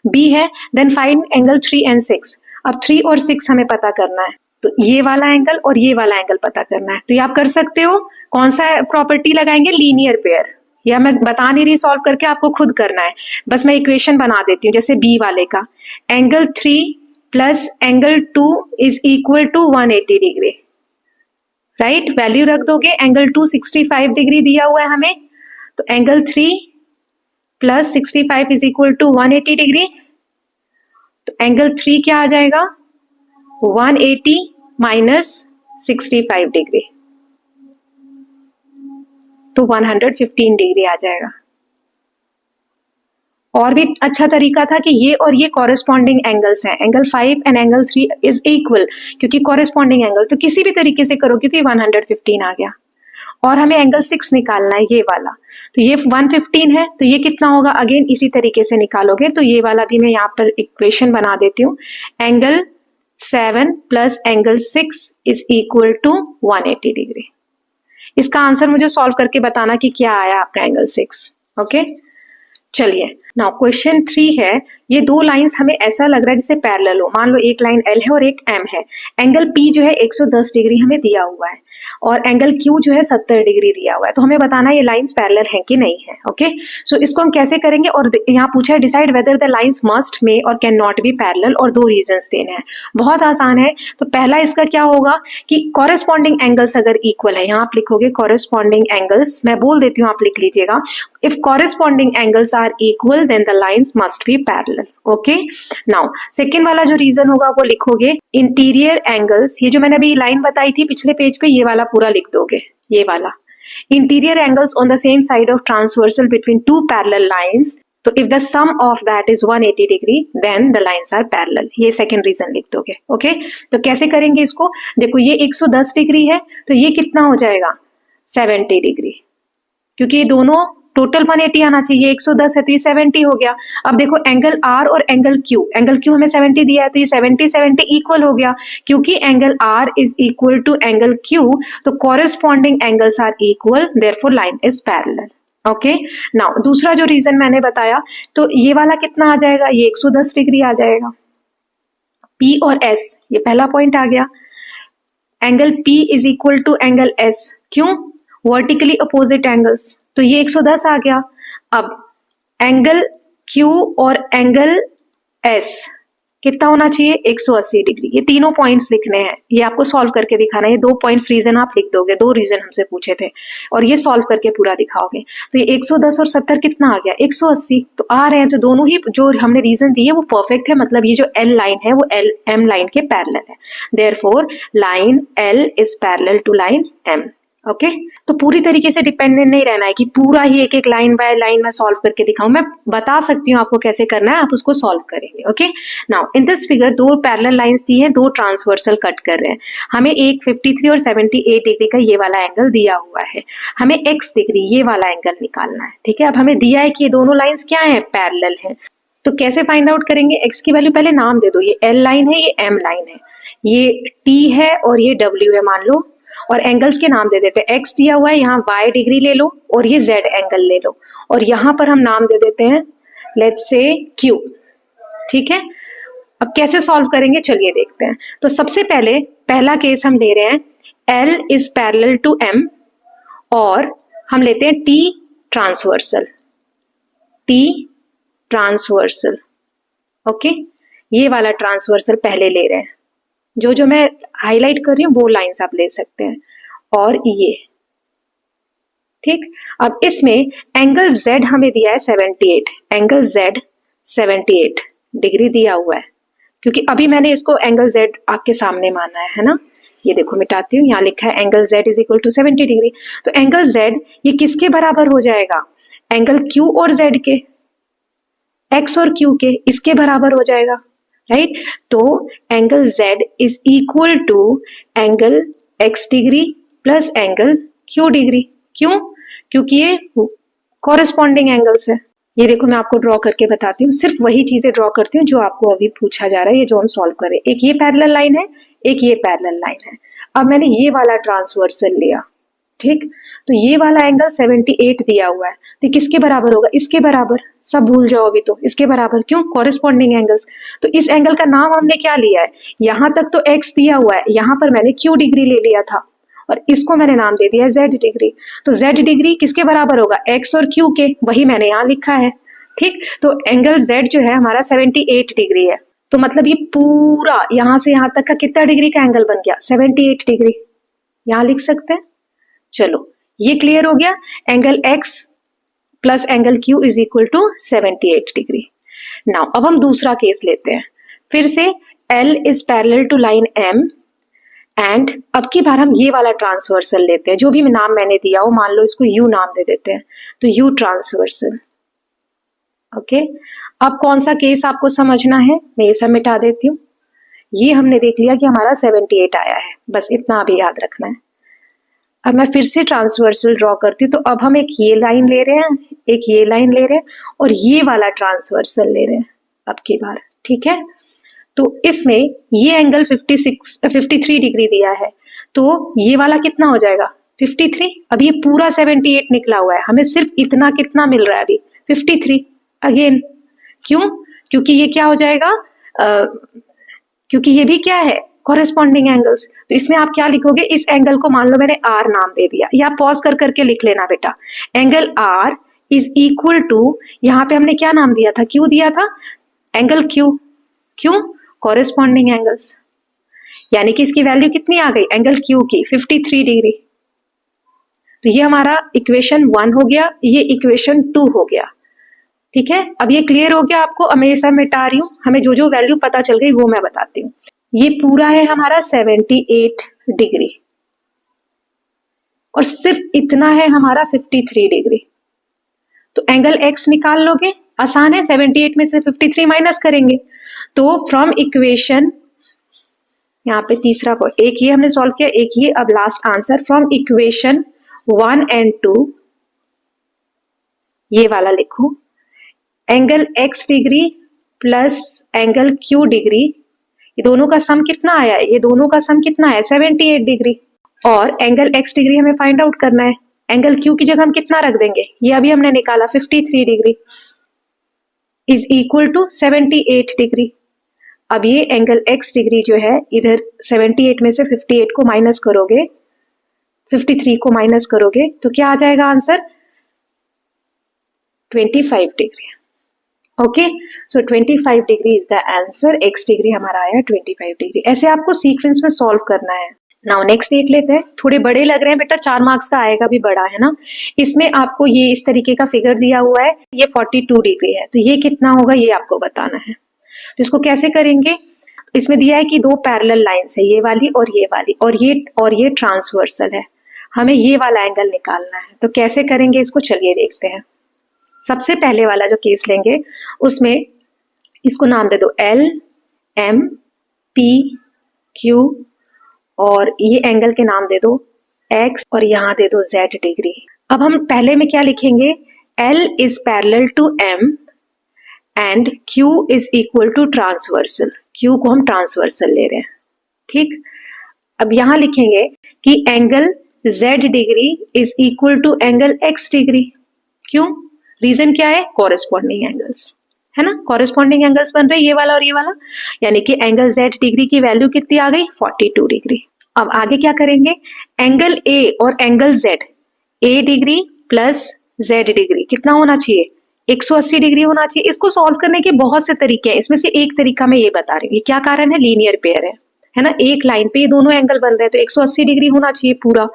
Speaker 1: बी है देन फाइंड एंगल 3 एंड 6। अब 3 और 6 हमें पता करना है, तो ये वाला एंगल और ये वाला एंगल पता करना है। तो ये आप कर सकते हो। कौन सा प्रॉपर्टी लगाएंगे? Linear pair. या मैं बता नहीं रही सॉल्व करके, आपको खुद करना है। बस मैं इक्वेशन बना देती हूँ, जैसे बी वाले का angle 3 plus angle 2 is equal to 180 degree, right? Value रख दोगे। एंगल 2 65 डिग्री दिया हुआ है हमें, तो angle 3 plus 65 is equal to 180 degree. तो एंगल 3 क्या आ जाएगा? 180 माइनस 65 डिग्री, तो 115 डिग्री आ जाएगा। और भी अच्छा तरीका था कि ये और ये कॉरेस्पॉन्डिंग एंगल्स हैं, angle 5 and angle 3 is equal, क्योंकि कॉरेस्पॉन्डिंग एंगल, तो किसी भी तरीके से करोगे तो 115 आ गया। और हमें एंगल 6 निकालना है, ये वाला। तो ये 115 है, तो ये कितना होगा? अगेन इसी तरीके से निकालोगे। तो ये वाला भी मैं यहाँ पर इक्वेशन बना देती हूँ। Angle 7 plus angle 6 is equal to 180 degree. इसका आंसर मुझे सॉल्व करके बताना कि क्या आया आपका एंगल 6। ओके, चलिए नाउ क्वेश्चन 3 है। ये दो लाइंस हमें ऐसा लग रहा है जैसे पैरेलल हो। मान लो एक लाइन L है और एक M है। एंगल P जो है 110 डिग्री हमें दिया हुआ है और एंगल Q जो है 70 डिग्री दिया हुआ है। तो हमें बताना है ये लाइंस पैरेलल हैं कि नहीं है। ओके, सो इसको हम कैसे करेंगे? और यहाँ पूछा है decide whether the lines must में और कैन नॉट बी पैरेलल, और दो रीजंस देने हैं। बहुत आसान है। तो पहला इसका क्या होगा कि कॉरेस्पॉन्डिंग एंगल्स अगर इक्वल है, यहाँ आप लिखोगे कॉरेस्पॉन्डिंग एंगल्स, मैं बोल देती हूँ आप लिख लीजिएगा। If corresponding angles are equal, then the lines must be parallel. Okay? Now, second वाला जो reason होगा वो लिखोगे interior angles। ये जो मैंने अभी लाइन बताई थी पिछले पेज पे, ये वाला पूरा लिख दोगे, ये वाला interior angles on the same side of transversal between two parallel lines. तो if the sum of that is 180 degree, then the lines are parallel. ये second reason लिख दोगे। Okay? तो कैसे करेंगे इसको? देखो ये 110 डिग्री है, तो ये कितना हो जाएगा? 70 डिग्री, क्योंकि ये दोनों टोटल 180 आना चाहिए, 110 है तो ये 70 हो गया। अब देखो एंगल आर और एंगल क्यू हमें 70 दिया है तो ये 70 इक्वल हो गया, क्योंकि angle R is equal to angle Q, तो corresponding angles are equal, therefore line is parallel. Okay, now दूसरा जो रीजन मैंने बताया, तो ये वाला कितना आ जाएगा, ये 110 डिग्री आ जाएगा। P और S, ये पहला पॉइंट आ गया। Angle P is equal to angle S, क्यों, वर्टिकली अपोजिट एंगल्स, तो ये 110 आ गया। अब एंगल Q और एंगल S कितना होना चाहिए, 180 डिग्री। ये तीनों पॉइंट्स लिखने हैं, ये आपको सॉल्व करके दिखाना है। ये 2 पॉइंट्स रीजन आप लिख दोगे, 2 रीजन हमसे पूछे थे और ये सॉल्व करके पूरा दिखाओगे। तो ये 110 और 70 कितना आ गया, 180, तो आ रहे हैं, तो दोनों ही जो हमने रीजन दिए वो परफेक्ट है, मतलब ये जो L लाइन है वो M लाइन के पैरेलल है, therefore line L is parallel to line M। Okay, तो पूरी तरीके से डिपेंडेंट नहीं रहना है कि पूरा ही एक एक लाइन बाय लाइन में सॉल्व करके दिखाऊं, मैं बता सकती हूँ आपको कैसे करना है, आप उसको सॉल्व करेंगे। Okay, now in this figure 2 parallel lines दी हैं, 2 ट्रांसवर्सल कट कर रहे हैं, हमें एक 53 और 78 डिग्री का ये वाला एंगल दिया हुआ है, हमें x डिग्री ये वाला एंगल निकालना है। ठीक है, अब हमें दिया है कि ये दोनों लाइंस क्या है, पैरेलल है, तो कैसे फाइंड आउट करेंगे, x की वैल्यू पहले नाम दे दो, ये L लाइन है, ये M लाइन है, ये T है और ये W है मान लो, और एंगल्स के नाम दे देते हैं, x दिया हुआ है, यहाँ y डिग्री ले लो और ये z एंगल ले लो, और यहाँ पर हम नाम दे देते हैं लेट्स से q। ठीक है, अब कैसे सॉल्व करेंगे चलिए देखते हैं। तो सबसे पहले पहला केस हम ले रहे हैं L is parallel to M, और हम लेते हैं T ट्रांसवर्सल, ओके, ये वाला ट्रांसवर्सल पहले ले रहे हैं, जो मैं हाईलाइट कर रही हूँ वो लाइंस आप ले सकते हैं, और ये ठीक। अब इसमें एंगल Z हमें दिया है 78, एंगल Z 78 डिग्री दिया हुआ है, क्योंकि अभी मैंने इसको एंगल Z आपके सामने माना है ना, ये देखो मिटाती हूँ, यहाँ लिखा है angle Z is equal to 70 degree, तो एंगल Z ये किसके बराबर हो जाएगा, एंगल Q और Z के, X और Q के, इसके बराबर हो जाएगा, राइट। तो angle Z is equal to angle X degree plus angle Q degree, क्यों, क्योंकि ये कॉरेस्पॉन्डिंग एंगल्स है। ये देखो मैं आपको ड्रॉ करके बताती हूँ, सिर्फ वही चीजें ड्रॉ करती हूँ जो आपको अभी पूछा जा रहा है, ये जो हम सॉल्व करें, एक ये पैरेलल लाइन है, एक ये पैरेलल लाइन है। अब मैंने ये वाला ट्रांसवर्सल लिया, ठीक, तो ये वाला एंगल 78 दिया हुआ है, तो किसके बराबर होगा, इसके बराबर, सब भूल जाओ अभी तो, इसके बराबर, क्यों, कॉरेस्पॉन्डिंग एंगल्स। तो इस एंगल का नाम हमने क्या लिया है, यहां तक तो x दिया हुआ है, यहां पर मैंने q डिग्री ले लिया था और इसको मैंने नाम दे दिया z डिग्री, तो z डिग्री किसके बराबर होगा, x और q के, वही मैंने यहाँ लिखा है, ठीक। तो एंगल z जो है हमारा 78 डिग्री है, तो मतलब ये पूरा यहां से यहां तक का कितना डिग्री का एंगल बन गया, 78 डिग्री, यहां लिख सकते हैं। चलो ये क्लियर हो गया, angle x plus angle q is equal to 78 degree. Now अब हम दूसरा केस लेते हैं, फिर से L is parallel to line M, and अब की बार हम ये वाला ट्रांसवर्सल लेते हैं, जो भी नाम मैंने दिया हो, मान लो इसको U नाम दे देते हैं, तो U ट्रांसवर्सल, ओके। अब कौन सा केस आपको समझना है, मैं ये सब मिटा देती हूँ। ये हमने देख लिया कि हमारा 78 आया है, बस इतना अभी याद रखना है। अब मैं फिर से ट्रांसवर्सल ड्रॉ करती हूँ, तो अब हम एक ये लाइन ले रहे हैं, एक ये लाइन ले रहे हैं, और ये वाला ट्रांसवर्सल ले रहे हैं अब की बार, ठीक है। तो इसमें ये एंगल 53 डिग्री दिया है, तो ये वाला कितना हो जाएगा, 53। अब ये पूरा 78 निकला हुआ है, हमें सिर्फ इतना कितना मिल रहा है अभी, 53 अगेन, क्यों, क्योंकि ये क्या हो जाएगा, क्योंकि ये भी क्या है, कॉरेस्पॉन्डिंग एंगल्स। तो इसमें आप क्या लिखोगे, इस एंगल को मान लो मैंने R नाम दे दिया, या पॉज कर करके लिख लेना बेटा, angle R is equal to, यहाँ पे हमने क्या नाम दिया था, Q दिया था, एंगल Q, क्यों, कॉरेस्पॉन्डिंग एंगल्स, यानी कि इसकी वैल्यू कितनी आ गई, एंगल Q की 53 डिग्री। तो ये हमारा इक्वेशन 1 हो गया, ये इक्वेशन 2 हो गया, ठीक है। अब ये क्लियर हो गया आपको, अब मैं ये सब मिटा रही हूँ, हमें जो जो वैल्यू पता चल गई वो मैं बताती हूँ। ये पूरा है हमारा 78 डिग्री, और सिर्फ इतना है हमारा 53 डिग्री, तो एंगल x निकाल लोगे, आसान है, 78 में से 53 माइनस करेंगे, तो फ्रॉम इक्वेशन, यहाँ पे तीसरा पॉइंट, एक ये हमने सॉल्व किया, एक ये, अब last answer, from equation 1 and 2, 1 and 2 ये वाला लिखो, angle x degree plus angle q degree, ये दोनों का सम कितना आया? ये दोनों का सम कितना है? 78 डिग्री। और एंगल x डिग्री हमें फाइंड आउट करना है, एंगल q की जगह हम कितना रख देंगे? ये अभी हमने निकाला 53 degree is equal to 78 degree. अब ये एंगल x डिग्री जो है, इधर 78 में से 58 को माइनस करोगे, 53 को माइनस करोगे तो क्या आ जाएगा answer? 25 degree. Okay, so 25 degree is the answer, x degree हमारा आया 25 डिग्री। ऐसे आपको सीक्वेंस में सॉल्व करना है। नाउ नेक्स्ट देख लेते हैं, थोड़े बड़े लग रहे हैं बेटा, 4 मार्क्स का आएगा भी बड़ा है ना। इसमें आपको ये इस तरीके का फिगर दिया हुआ है, ये 42 डिग्री है, तो ये कितना होगा ये आपको बताना है। तो इसको कैसे करेंगे? इसमें दिया है कि दो पैरेलल लाइंस है, ये वाली और ये वाली, और ये ट्रांसवर्सल है, हमें ये वाला एंगल निकालना है। तो कैसे करेंगे इसको, चलिए देखते हैं। सबसे पहले वाला जो केस लेंगे उसमें इसको नाम दे दो L, M, P, Q, और ये एंगल के नाम दे दो X और यहाँ दे दो Z डिग्री। अब हम पहले में क्या लिखेंगे? L is parallel to M and Q is equal to transversal. Q को हम ट्रांसवर्सल ले रहे हैं, ठीक। अब यहाँ लिखेंगे कि angle Z degree is equal to angle X degree. क्यों? रीजन क्या है? कॉरेस्पॉन्डिंग एंगल्स, है ना, कॉरेस्पॉन्डिंग एंगल्स बन रहे ये वाला और ये वाला, यानी कि एंगल Z डिग्री की वैल्यू कितनी आ गई? 42 डिग्री। अब आगे क्या करेंगे? एंगल A और angle Z, A degree plus Z degree कितना होना चाहिए? 180 डिग्री होना चाहिए। इसको सॉल्व करने के बहुत से तरीके हैं, इसमें से एक तरीका मैं ये बता रही हूँ। ये क्या कारण है? लीनियर पेयर है ना, एक लाइन पे ये दोनों एंगल बन रहे हैं, तो 180 डिग्री होना चाहिए पूरा।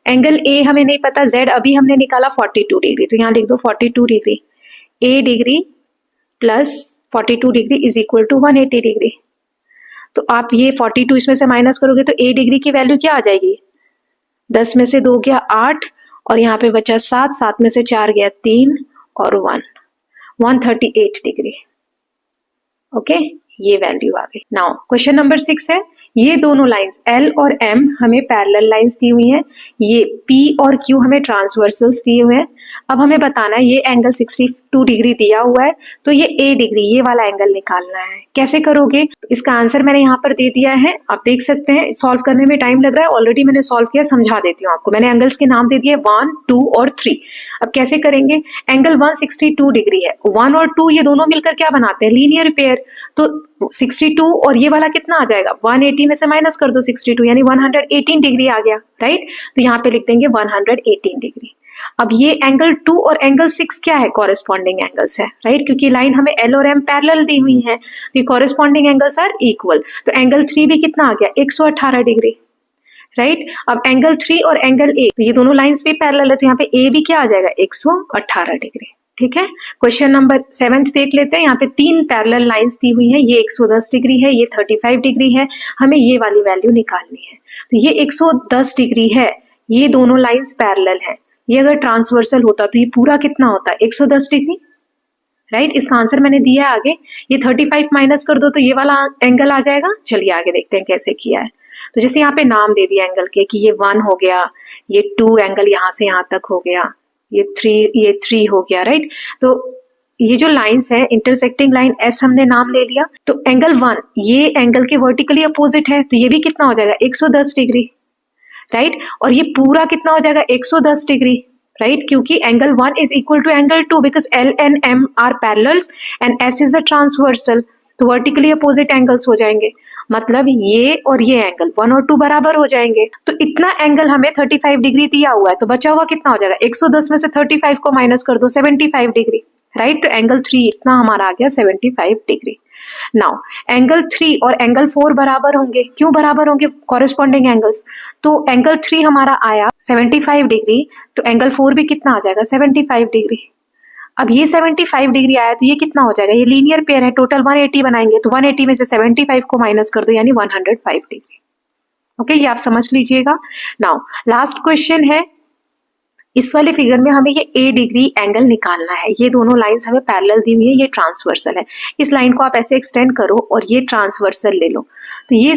Speaker 1: एंगल A हमें नहीं पता, Z अभी हमने निकाला 42 डिग्री, तो यहाँ लिख दो 42 degree, A degree plus 42 degree is equal to 180 degree. तो आप ये 42 इसमें से माइनस करोगे तो A डिग्री की वैल्यू क्या आ जाएगी? 10 में से 2 गया 8 और यहाँ पे बचा 7, 7 में से 4 गया 3 और 138 डिग्री। ओके, ये वैल्यू आ गई। नाउ क्वेश्चन नंबर 6 है, ये दोनों लाइंस L और M हमें पैरेलल लाइंस दी हुई हैं, ये P और Q हमें ट्रांसवर्सल्स दिए हुए हैं। अब हमें बताना है ये एंगल 62 डिग्री दिया हुआ है, तो ये A डिग्री ये वाला एंगल निकालना है। कैसे करोगे? तो इसका आंसर मैंने यहाँ पर दे दिया है, आप देख सकते हैं। सॉल्व करने में टाइम लग रहा है, ऑलरेडी मैंने सॉल्व किया, समझा देती हूँ आपको। मैंने एंगल्स के नाम दे दिए 1, 2 और 3। अब कैसे करेंगे? एंगल 162 डिग्री है, 1 और 2 ये दोनों मिलकर क्या बनाते हैं? Linear pair. तो 62 और ये वाला कितना आ जाएगा? 180 में से माइनस कर दो 62, यानी 118 डिग्री आ गया, राइट। तो यहाँ पे लिख देंगे 118 डिग्री। अब ये एंगल 2 और एंगल 6 क्या है? कॉरेस्पॉन्डिंग एंगल्स है, राइट, क्योंकि लाइन हमें L और M पैरेलल दी हुई है, तो कॉरेस्पॉन्डिंग एंगल्स आर इक्वल। तो एंगल 3 भी कितना आ गया? 118 डिग्री, राइट। अब एंगल 3 और एंगल A, तो ये दोनों लाइंस भी पैरेलल है, तो यहाँ पे A भी क्या आ जाएगा? 118 डिग्री, ठीक है। क्वेश्चन नंबर 7 देख लेते हैं। यहाँ पे 3 पैरेलल लाइंस दी हुई हैं, ये 110 डिग्री है, ये 35 डिग्री है, हमें ये वाली वैल्यू निकालनी है। तो ये 110 डिग्री है, ये दोनों लाइंस पैरेलल हैं, ये अगर ट्रांसवर्सल होता तो ये पूरा कितना होता? 110 डिग्री, राइट। इसका आंसर मैंने दिया है आगे, ये 35 माइनस कर दो तो ये वाला एंगल आ जाएगा। चलिए आगे देखते हैं कैसे किया है। तो जैसे यहाँ पे नाम दे दिया एंगल के कि ये 1 हो गया, ये 2 एंगल यहाँ से यहाँ तक हो गया, ये 3 हो गया, राइट। तो ये जो लाइंस है, इंटरसेक्टिंग लाइन S हमने नाम ले लिया। तो एंगल 1 ये एंगल के वर्टिकली अपोजिट है, तो ये भी कितना हो जाएगा? 110 डिग्री, राइट। और ये पूरा कितना हो जाएगा? 110 डिग्री, राइट, क्योंकि angle 1 is equal to angle 2 because L and M are parallels and S is a transversal, तो वर्टिकली अपोजिट एंगल्स हो जाएंगे। मतलब ये और ये एंगल 1 और 2 बराबर हो जाएंगे। तो इतना एंगल हमें 35 डिग्री दिया हुआ है, तो बचा हुआ कितना हो जाएगा? 110 में से 35 को माइनस कर दो, 75 डिग्री, राइट। तो एंगल 3 इतना हमारा आ गया 75 डिग्री। नाउ एंगल 3 और एंगल 4 बराबर होंगे। क्यों बराबर होंगे? Corresponding angles. तो एंगल 3 हमारा आया 75 डिग्री, तो एंगल 4 भी कितना आ जाएगा? 75 डिग्री। अब ये 75 डिग्री आया तो ये कितना हो जाएगा? ये लीनियर पेयर है, टोटल 180 बनाएंगे, तो 180 में से 75 को माइनस कर दो, यानी 105 डिग्री। ओके, ये आप समझ लीजिएगा। नाउ लास्ट क्वेश्चन है, इस वाले फिगर में हमें ये A डिग्री एंगल निकालना है। ये दोनों लाइंस हमें पैरेलल दी हुई है, ये ट्रांसवर्सल है। इस लाइन को आप ऐसे एक्सटेंड करो और ये ट्रांसवर्सल ले लो, तो ये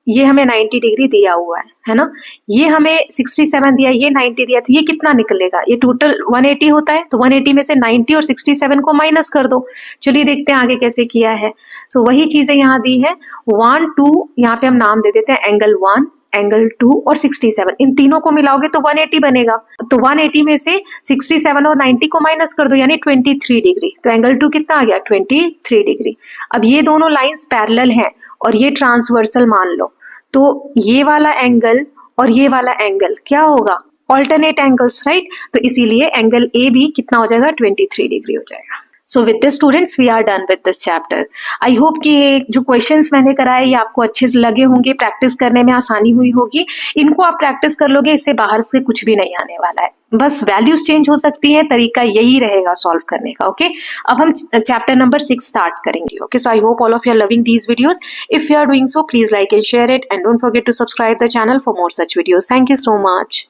Speaker 1: ये हमें 90 डिग्री दिया हुआ है ना, ये हमें 67 दिया, ये 90 दिया, तो ये कितना निकलेगा, ये टोटल 180 होता है, तो 180 में से 90 और 67 को माइनस कर दो। चलिए देखते हैं आगे कैसे किया है। सो वही चीजें यहाँ दी है, 1 2, यहाँ पे हम नाम दे देते हैं एंगल 1, एंगल 2 और 67, इन तीनों को मिलाओगे तो 180 बनेगा। तो 180 में से 67 और 90 को माइनस कर दो, यानी 23 डिग्री। तो एंगल 2 कितना आ गया, 23 डिग्री। अब ये दोनों लाइंस पैरेलल हैं और ये ट्रांसवर्सल मान लो, तो ये वाला एंगल और ये वाला एंगल क्या होगा, ऑल्टरनेट एंगल्स, राइट। तो इसीलिए एंगल ए भी कितना हो जाएगा, 23 डिग्री हो जाएगा। So with this students we are done with this chapter. I hope कि ये जो क्वेश्चंस मैंने कराए ये आपको अच्छे से लगे होंगे, प्रैक्टिस करने में आसानी हुई होगी। इनको आप प्रैक्टिस कर लोगे, इससे बाहर से कुछ भी नहीं आने वाला है, बस वैल्यूज चेंज हो सकती है, तरीका यही रहेगा सॉल्व करने का। ओके, अब हम चैप्टर नंबर 6 स्टार्ट करेंगे। Okay, so I hope all of you are loving these videos. If you are doing so, please like and share it, and don't forget to subscribe the channel for more such videos. Thank you so much.